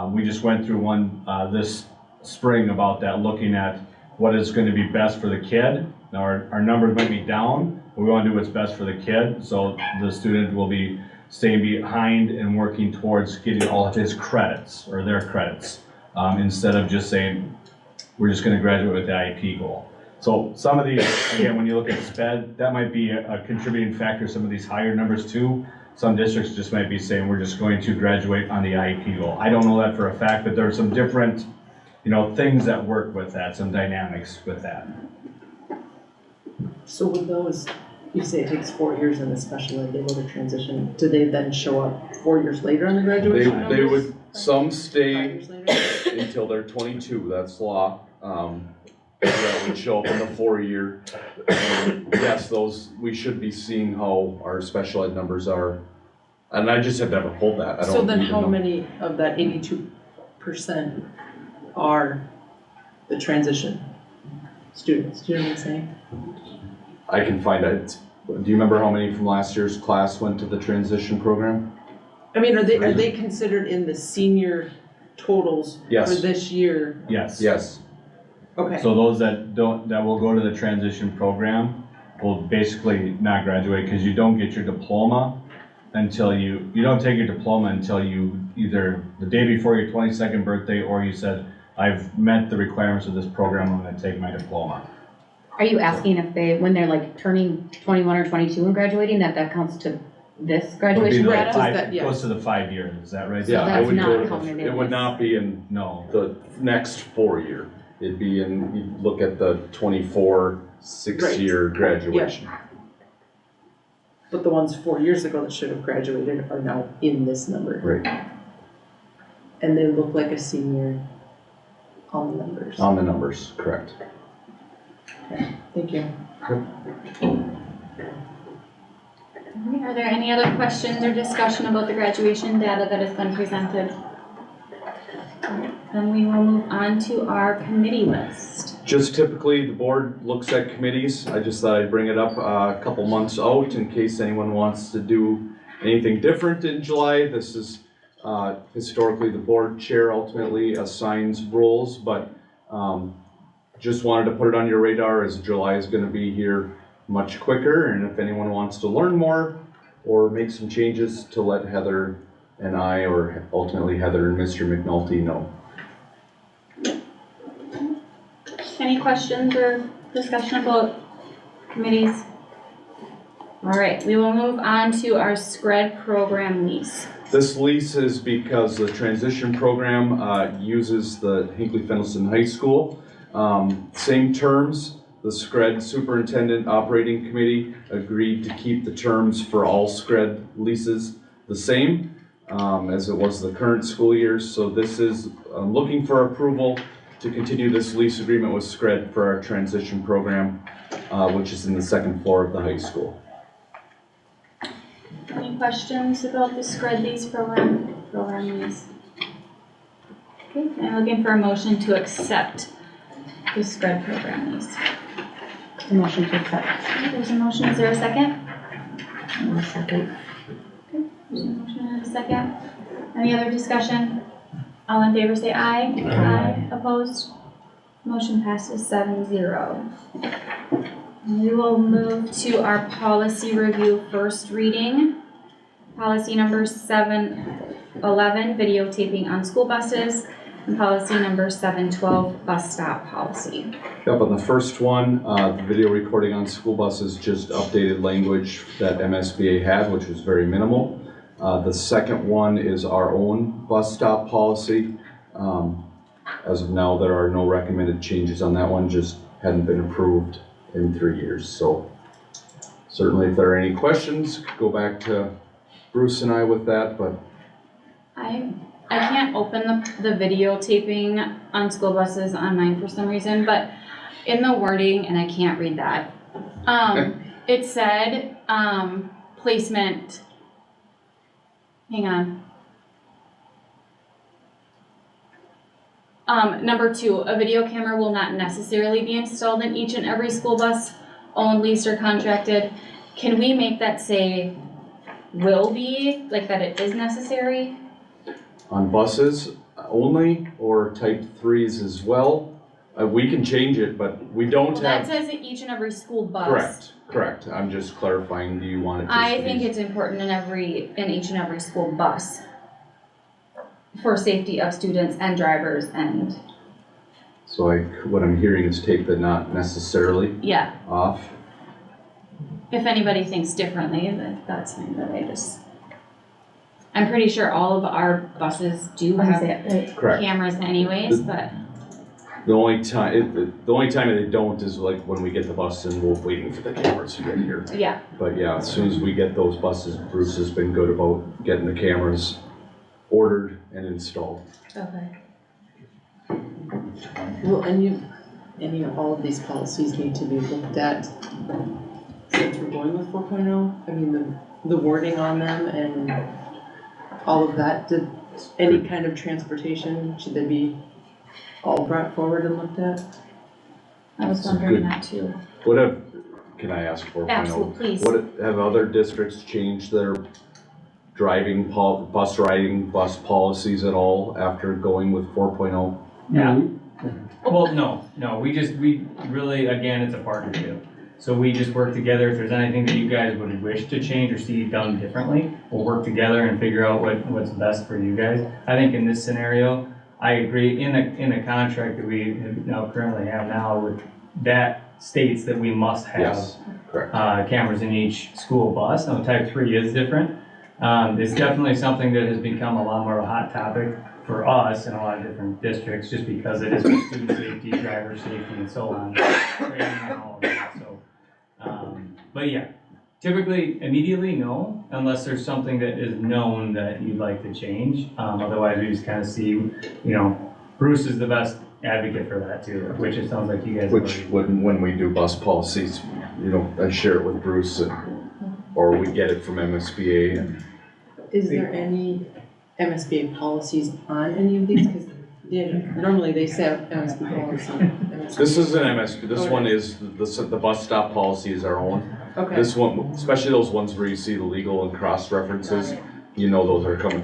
we just went through one this spring about that, looking at what is going to be best for the kid. Now our numbers might be down, but we want to do what's best for the kid, so the student will be staying behind and working towards getting all of his credits, or their credits, instead of just saying, we're just going to graduate with the IEP goal. So some of these, again, when you look at SPED, that might be a contributing factor, some of these higher numbers too. Some districts just might be saying, we're just going to graduate on the IEP goal. I don't know that for a fact, but there are some different, things that work with that, some dynamics with that. So with those, you say it takes 4 years in the special ed, they go to transition, do they then show up 4 years later on the graduation numbers? They would, some stay until they're 22, that's law. That would show up in the 4-year. Yes, we should be seeing how our special ed numbers are. And I just have never pulled that. I don't So then even how know. many of that 82% are the transition students? Do you know what I'm saying? I can find it. Do you remember how many from last year's class went to the transition program? I mean, are they considered in the senior totals for Yes. this year? Yes. Yes. Okay. So those that will go to the transition program will basically not graduate, because you don't get your diploma until you don't take your diploma until you either the day before your 22nd birthday, or you said, I've met the requirements of this program, I'm gonna take my diploma. Are you asking if when they're like turning 21 or 22 and graduating, that counts to this graduation status? It goes to the 5 years, is that right? Yeah, that's it would not go to counted in it would this. not be in the next 4-year. It'd be you look at the 24 6-year graduation. But the ones 4 years ago that should have graduated are now in this number. Right. And they look like a senior on the numbers. On the numbers, correct. Okay, thank you. Are there any other questions or discussion about the graduation data that has been presented? Then we will move on to our committee list. Just typically, the board looks at committees. I just thought I'd bring it up a couple months out in case anyone wants to do anything different in July. This is historically the board chair ultimately assigns roles, but just wanted to put it on your radar as July is going to be here much quicker, and if anyone wants to learn more or make some changes, to let Heather and I, or ultimately Heather and Mr. McNulty, know. Any questions or discussion about committees? All right, we will move on to our SCRED program lease. This lease is because the transition program uses the Hinckley-Finlayson High School. Same terms. The SCRED Superintendent Operating Committee agreed to keep the terms for all SCRED leases the same as it was the current school year. So this is looking for approval to continue this lease agreement with SCRED for our transition program, which is in the second floor of the high school. Any questions about the SCRED lease program lease? Okay, I'm looking for a motion to accept the SCRED program lease. A motion to accept. Okay, there's a motion, is there a second? A second. Okay, there's a motion and a second. Any other discussion? All in favor say aye. Aye. Opposed? Motion passes 7-0. We will move to our policy review first reading. Policy number 711, videotaping on school buses, and policy number 712, bus stop policy. Yep, on the first one, the video recording on school buses, just updated language that MSBA had, which was very minimal. The second one is our own bus stop policy. As of now, there are no recommended changes on that one, just hadn't been approved in 3 years. So certainly if there are any questions, go back to Bruce and I with that, but. I I can't open the videotaping on school buses on mine for some reason, but in the wording, and I can't read that, it said, placement, hang on. Number 2, a video camera will not necessarily be installed in each and every school bus owned, leased, or contracted. Can we make that say will be, like that it is necessary? On buses only, or type 3s as well? We can change it, but we don't Well, that have. says in each and every school bus. Correct. I'm just clarifying, do you want it just I to be- think it's important in each and every school bus for safety of students and drivers and. So what I'm hearing is take the not necessarily Yeah, off. if anybody thinks differently, that's fine, but I'm pretty sure all of our buses do have Correct. cameras anyways, but. The only time they don't is like when we get the bus and we're waiting for the cameras to get here. Yeah. But yeah, as soon as we get those buses, Bruce has been good about getting the cameras ordered and installed. Okay. Well, any of all of these policies need to be looked at since we're going with 4.0? I mean, the wording on them and all of that, did any kind of transportation, should they be all brought forward and looked at? I was wondering that too. Can I ask for? Absolutely, please. Have other districts changed their bus riding, bus policies at all after going with 4.0? Yeah. Well, no, we really, again, it's a partnership. So we just work together. If there's anything that you guys would wish to change or see done differently, we'll work together and figure out what's best for you guys. I think in this scenario, I agree, in the contract that we currently have now, that states that we must have Yes, correct. cameras in each school bus. Now, type 3 is different. It's definitely something that has become a lot more of a hot topic for us in a lot of different districts, just because it is for student safety, driver safety, and so on, training and all of that. So, but yeah, typically, immediately, no, unless there's something that is known that you'd like to change. Otherwise, we just kind of see, Bruce is the best advocate for that too, which it sounds like you guys. Which, when we do bus policies, I share it with Bruce or we get it from MSBA and. Is there any MSBA policies on any of these? Because normally they say MSBA policy. This is an MSB, this one is, the bus stop policy is our own. Okay. This one, especially those ones where you see the legal and cross references, those are coming,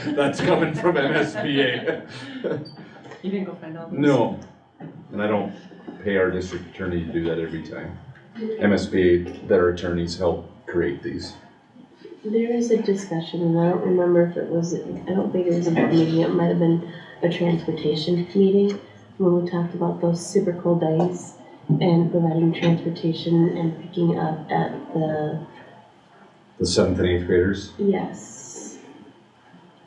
that's coming from MSBA. You didn't go find all those? No, and I don't pay our district attorney to do that every time. MSBA, their attorneys help create these. There was a discussion, and I don't remember if it was, I don't think it was a board meeting, it might have been a transportation meeting, when we talked about those super cold days and providing transportation and picking up at the 7th and 8th graders? Yes.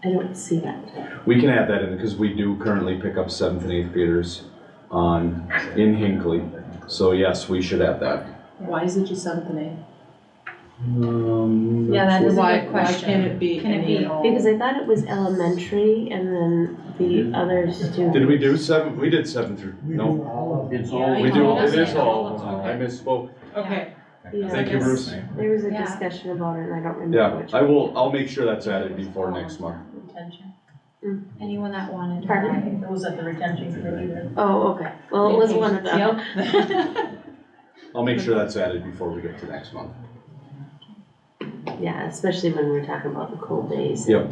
I don't see that. We can add that in, because we do currently pick up 7th and 8th graders in Hinckley. So yes, we should add that. Why is it just 7th and 8th? Yeah, that is a Why good question. can't it be any and all? Because I thought it was elementary and then the other students. Did we do 7? We did 7 through, no? It's all. We do, Yeah, it is all, all. I misspoke. Okay. Yeah, Thank you, Bruce. There was a Yeah. discussion about it and I don't remember Yeah, which. I'll make sure that's added before next month. Retention. Anyone that wanted to. Pardon? It was at the retention committee then. Oh, okay. Well, it was one of them. I'll make sure that's added before we get to next month. Yeah, especially when we're talking about the cold days. Yep.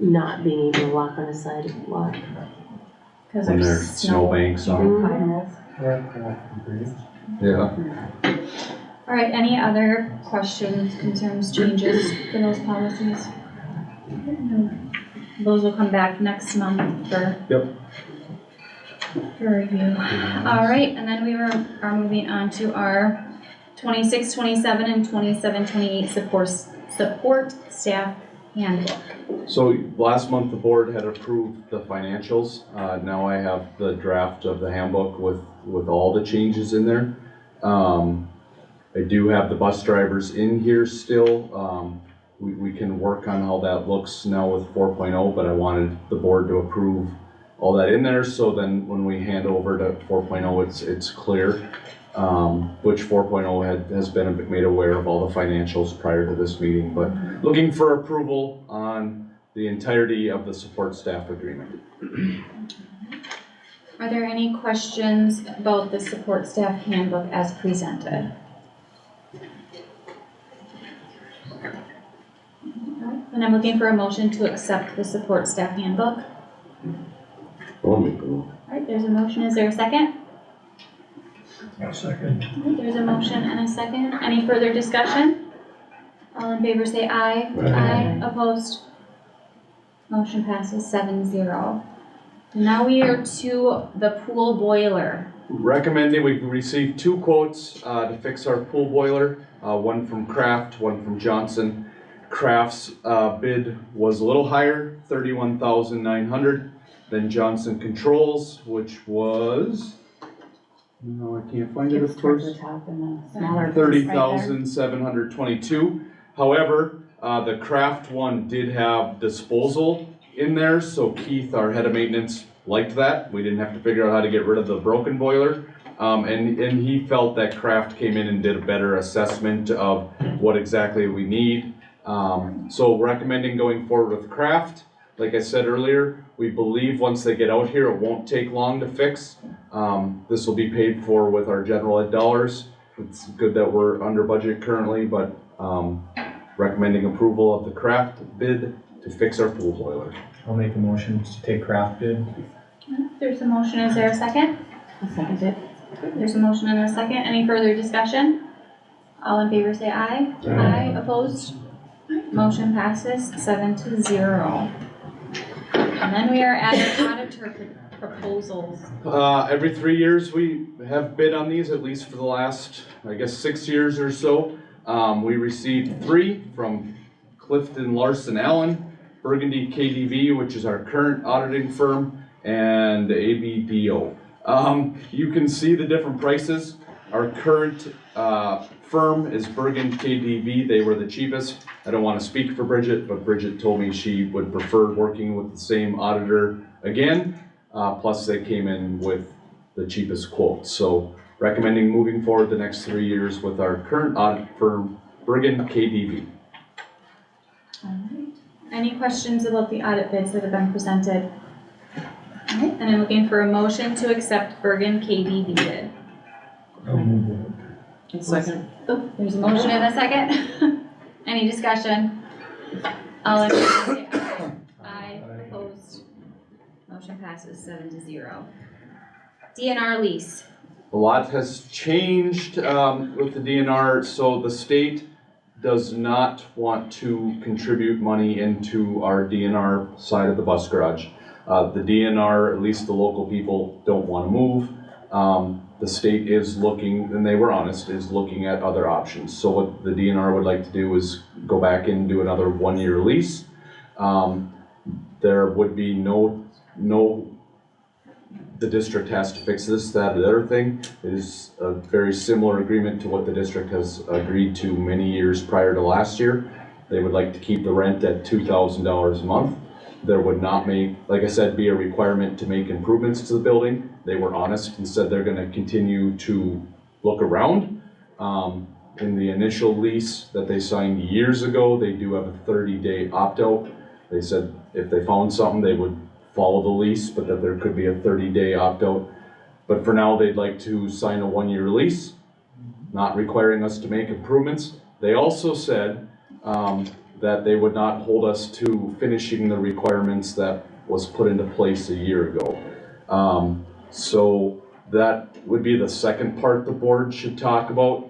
Not being able to walk on a sidewalk. Because When there's there's snowbanks on. piles. Yeah. All right, any other questions, concerns, changes for those policies? Those will come back next month for review. All right, and then we are moving on to our 26, 27, and 27, 28 support staff handbook. So last month, the board had approved the financials. Now I have the draft of the handbook with all the changes in there. I do have the bus drivers in here still. we can work on how that looks now with 4.0, but I wanted the board to approve all that in there, so then when we hand over to 4.0, it's clear, which 4.0 has been made aware of all the financials prior to this meeting, but looking for approval on the entirety of the support staff agreement. Are there any questions about the support staff handbook as presented? And I'm looking for a motion to accept the support staff handbook. Alright, there's a motion. Is there a second? I'll second. Alright, there's a motion and a second. Any further discussion? All in favor say aye. Aye. Opposed? Motion passes 7-0. Now we are to the pool boiler. Recommending, we've received 2 quotes to fix our pool boiler, one from Kraft, one from Johnson. Kraft's bid was a little higher, $31,900, than Johnson Controls, which was, no, I can't find it, of course. The top and the smaller. $30,722. However, the Kraft one did have disposal in there, so Keith, our head of maintenance, liked that. We didn't have to figure out how to get rid of the broken boiler. And he felt that Kraft came in and did a better assessment of what exactly we need. So recommending going forward with Kraft. Like I said earlier, we believe once they get out here, it won't take long to fix. This will be paid for with our general ed dollars. It's good that we're under budget currently, but recommending approval of the Kraft bid to fix our pool boiler. I'll make a motion to take Kraft bid. There's a motion. Is there a second? I'll second it. There's a motion and a second. Any further discussion? All in favor say aye. Aye. Opposed? Motion passes 7-0. And then we are at our auditor proposals. Every 3 years we have bid on these, at least for the last, I guess, 6 years or so. We received 3 from Hinckley-Finlayson Allen, Burgundy KDV, which is our current auditing firm, and ABDO. You can see the different prices. Our current firm is Burgundy KDV. They were the cheapest. I don't want to speak for Bridget, but Bridget told me she would prefer working with the same auditor again. Plus they came in with the cheapest quote. So recommending moving forward the next 3 years with our current audit firm, Burgundy KDV. Alright. Any questions about the audit bids that have been presented? Alright, then I'm looking for a motion to accept Burgundy KDV bid. Second. Oh, there's a motion and a second. Any discussion? All in favor say aye. Aye. Opposed? Motion passes 7-0. DNR lease. A lot has changed with the DNR, so the state does not want to contribute money into our DNR side of the bus garage. The DNR, at least the local people, don't want to move. The state is looking, and they were honest, is looking at other options. So what the DNR would like to do is go back and do another 1-year lease. There would be no, the district has to fix this, that, or the other thing. It is a very similar agreement to what the district has agreed to many years prior to last year. They would like to keep the rent at $2,000 a month. There would not like I said, be a requirement to make improvements to the building. They were honest and said they're gonna continue to look around. In the initial lease that they signed years ago, they do have a 30-day opt-out. They said if they found something, they would follow the lease, but that there could be a 30-day opt-out. But for now, they'd like to sign a 1-year lease, not requiring us to make improvements. They also said that they would not hold us to finishing the requirements that was put into place a year ago. So that would be the second part the board should talk about.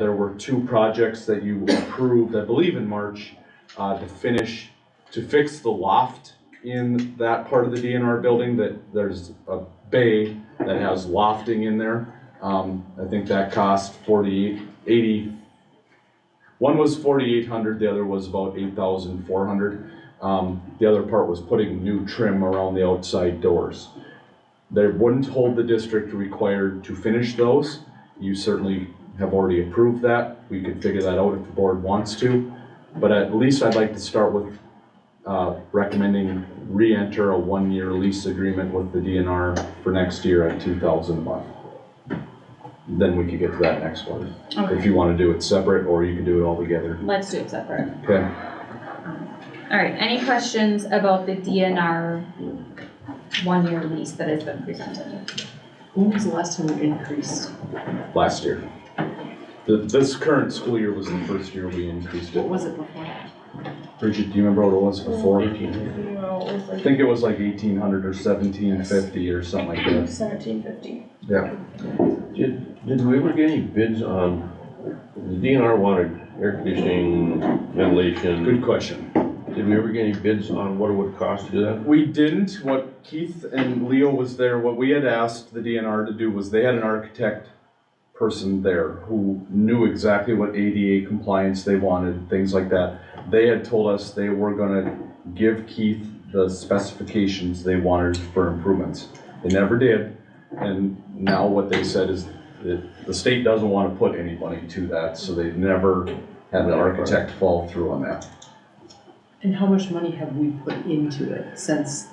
There were 2 projects that you approved, I believe in March, to fix the loft in that part of the DNR building. That there's a bay that has lofting in there. I think that cost $80. One was $4,800, the other was about $8,400. The other part was putting new trim around the outside doors. They wouldn't hold the district required to finish those. You certainly have already approved that. We could figure that out if the board wants to. But at least I'd like to start with recommending re-enter a 1-year lease agreement with the DNR for next year at $2,000 a month. Then we could get to that next one. Okay. If you want to do it separate, or you can do it all together. Let's do it separate. Okay. All right, any questions about the DNR 1-year lease that has been presented? When was the last time we increased? Last year. This current school year was the first year we increased it. What was it before? Bridget, do you remember what it was before? No, it was I think it was like 1,800 or 1,750 or something like that. 1750. Yeah. Did we ever get any bids on, the DNR wanted air conditioning, ventilation? Good question. Did we ever get any bids on what it would cost to do that? We didn't. What Keith and Leo was there, what we had asked the DNR to do was they had an architect person there who knew exactly what ADA compliance they wanted, things like that. They had told us they were gonna give Keith the specifications they wanted for improvements. They never did, and now what they said is that the state doesn't want to put any money to that, so they've never had an architect follow through on that. And how much money have we put into it since?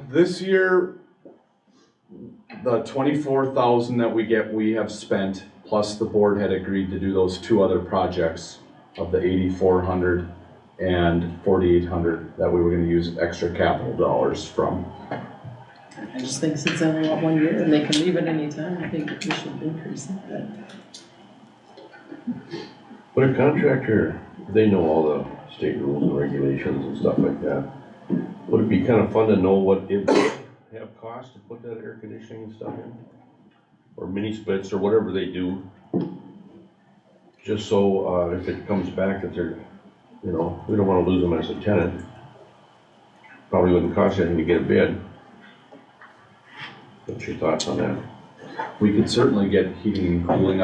This year, the 24,000 that we have spent, plus the board had agreed to do those 2 other projects of the 8,400 and 4,800 that we were gonna use extra capital dollars from. I just think since I only want 1 year and they can leave at any time, I think we should increase that. But a contractor, they know all the state rules and regulations and stuff like that. Would it be kind of fun to know what it would have cost to put that air conditioning and stuff in? Or mini splits or whatever they do? Just so if it comes back that they're, you know, we don't want to lose them as a tenant. Probably wouldn't cost anything to get a bid. What's your thoughts on that? We could certainly get heating and cooling.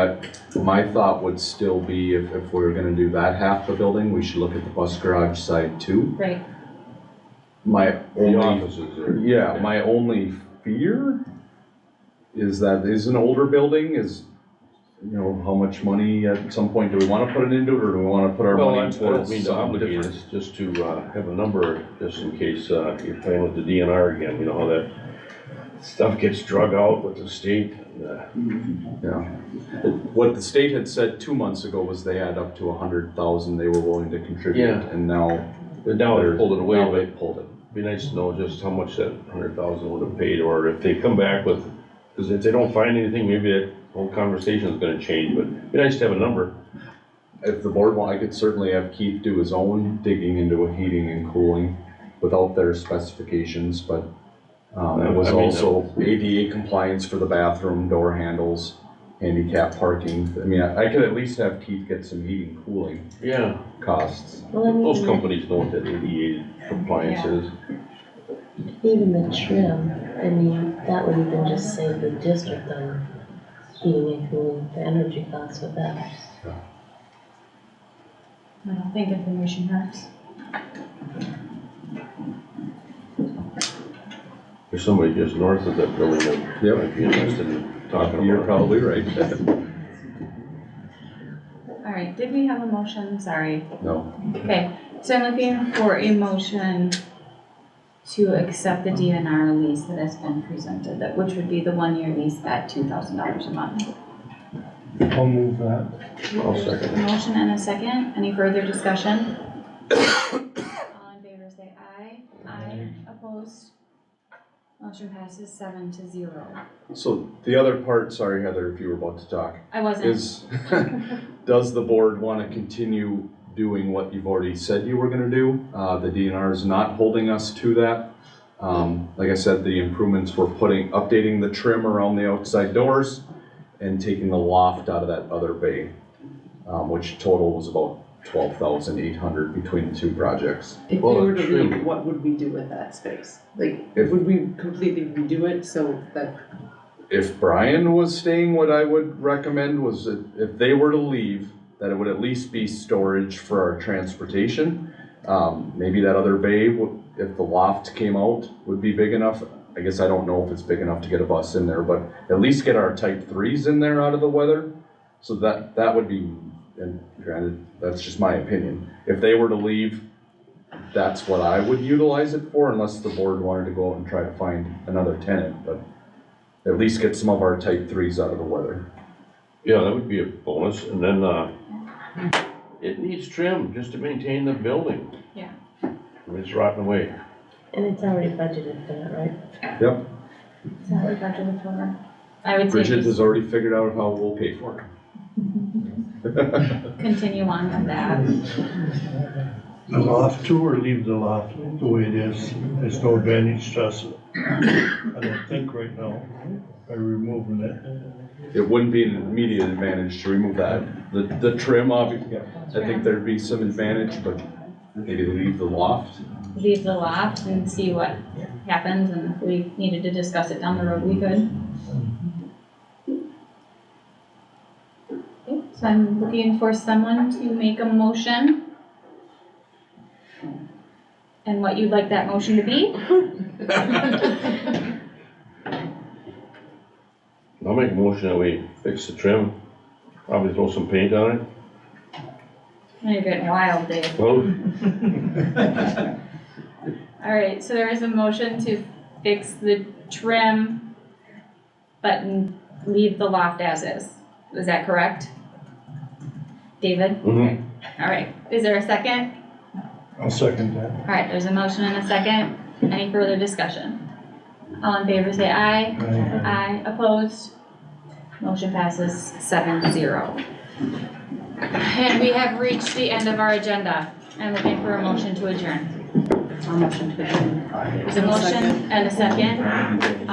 My thought would still be if we were gonna do that half the building, we should look at the bus garage side too. Right. My The only, offices there. yeah, my only fear is that is an older building, is, you know, how much money at some point do we wanna put it into it, or do we wanna put our Well, money I don't towards mean to something obligate different? us, just to have a number, just in case you're playing with the DNR again, you know, how that stuff gets drug out with the state. Yeah. What the state had said 2 months ago was they had up to 100,000 they were willing to contribute, Yeah. and now. But now they pulled it away, Now they but pulled it. be nice to know just how much that 100,000 would have paid, or if they come back with, because if they don't find anything, maybe that whole conversation is gonna change, but it'd be nice to have a number. If the board want, I could certainly have Keith do his own digging into a heating and cooling without their specifications, but it was I mean, also ADA compliance for the bathroom, door handles, handicap parking. I mean, I could at least have Keith get some heating and cooling Yeah, costs. Well, I mean, those companies know what that ADA compliance is. even the trim, I mean, that would even just save the district on heating and cooling, the energy costs with that. I don't think information hurts. There's somebody just north of that building that might be interested in talking about. You're probably right. All right, did we have a motion? Sorry. No. Okay, so I'm looking for a motion to accept the DNR lease that has been presented, which would be the 1-year lease at $2,000 a month. I'll move that. I'll second it. Motion and a second. Any further discussion? All in favor say aye. Aye. Opposed? Motion passes 7-0. So the other part, sorry Heather, if you were about to talk. I wasn't. Is, does the board want to continue doing what you've already said you were gonna do? The DNR is not holding us to that. Like I said, the improvements were updating the trim around the outside doors and taking the loft out of that other bay, which total was about 12,800 between the 2 projects. If we were to leave, what would we do with that space? Like, would we completely redo it so that? If Brian was staying, what I would recommend was that if they were to leave, that it would at least be storage for our transportation. Maybe that other bay, if the loft came out, would be big enough. I guess I don't know if it's big enough to get a bus in there, but at least get our type 3s in there out of the weather. So that would be, and Granted, that's just my opinion. If they were to leave, that's what I would utilize it for, unless the board wanted to go out and try to find another tenant, but at least get some of our type 3s out of the weather. Yeah, that would be a bonus, and then, it needs trim just to maintain the building. Yeah. It's rotting away. And it's already budgeted for that, right? Yep. Is that what budgeted for? I would say Bridget just has already figured out how we'll pay for it. continue on with that. The loft too, or leave the loft the way it is? There's no advantage to us, I don't think right now, by removing it. It wouldn't be an immediate advantage to remove that. The trim, obviously, I think there'd be some advantage, but maybe leave the loft. Leave the loft and see what happens, and if we needed to discuss it down the road, we could. Okay, so I'm looking for someone to make a motion. And what you'd like that motion to be? I'll make a motion that we fix the trim, probably throw some paint on it. You're getting wild, Dave. Well, All right, so there is a motion to fix the trim, but leave the loft as is. Is that correct? David? mhm. All right, is there a second? I'll second that. All right, there's a motion and a second. Any further discussion? All in favor say aye. Aye. Opposed? Motion passes 7-0. And we have reached the end of our agenda. I'm looking for a motion to adjourn. I'll motion to adjourn. There's a motion and a second.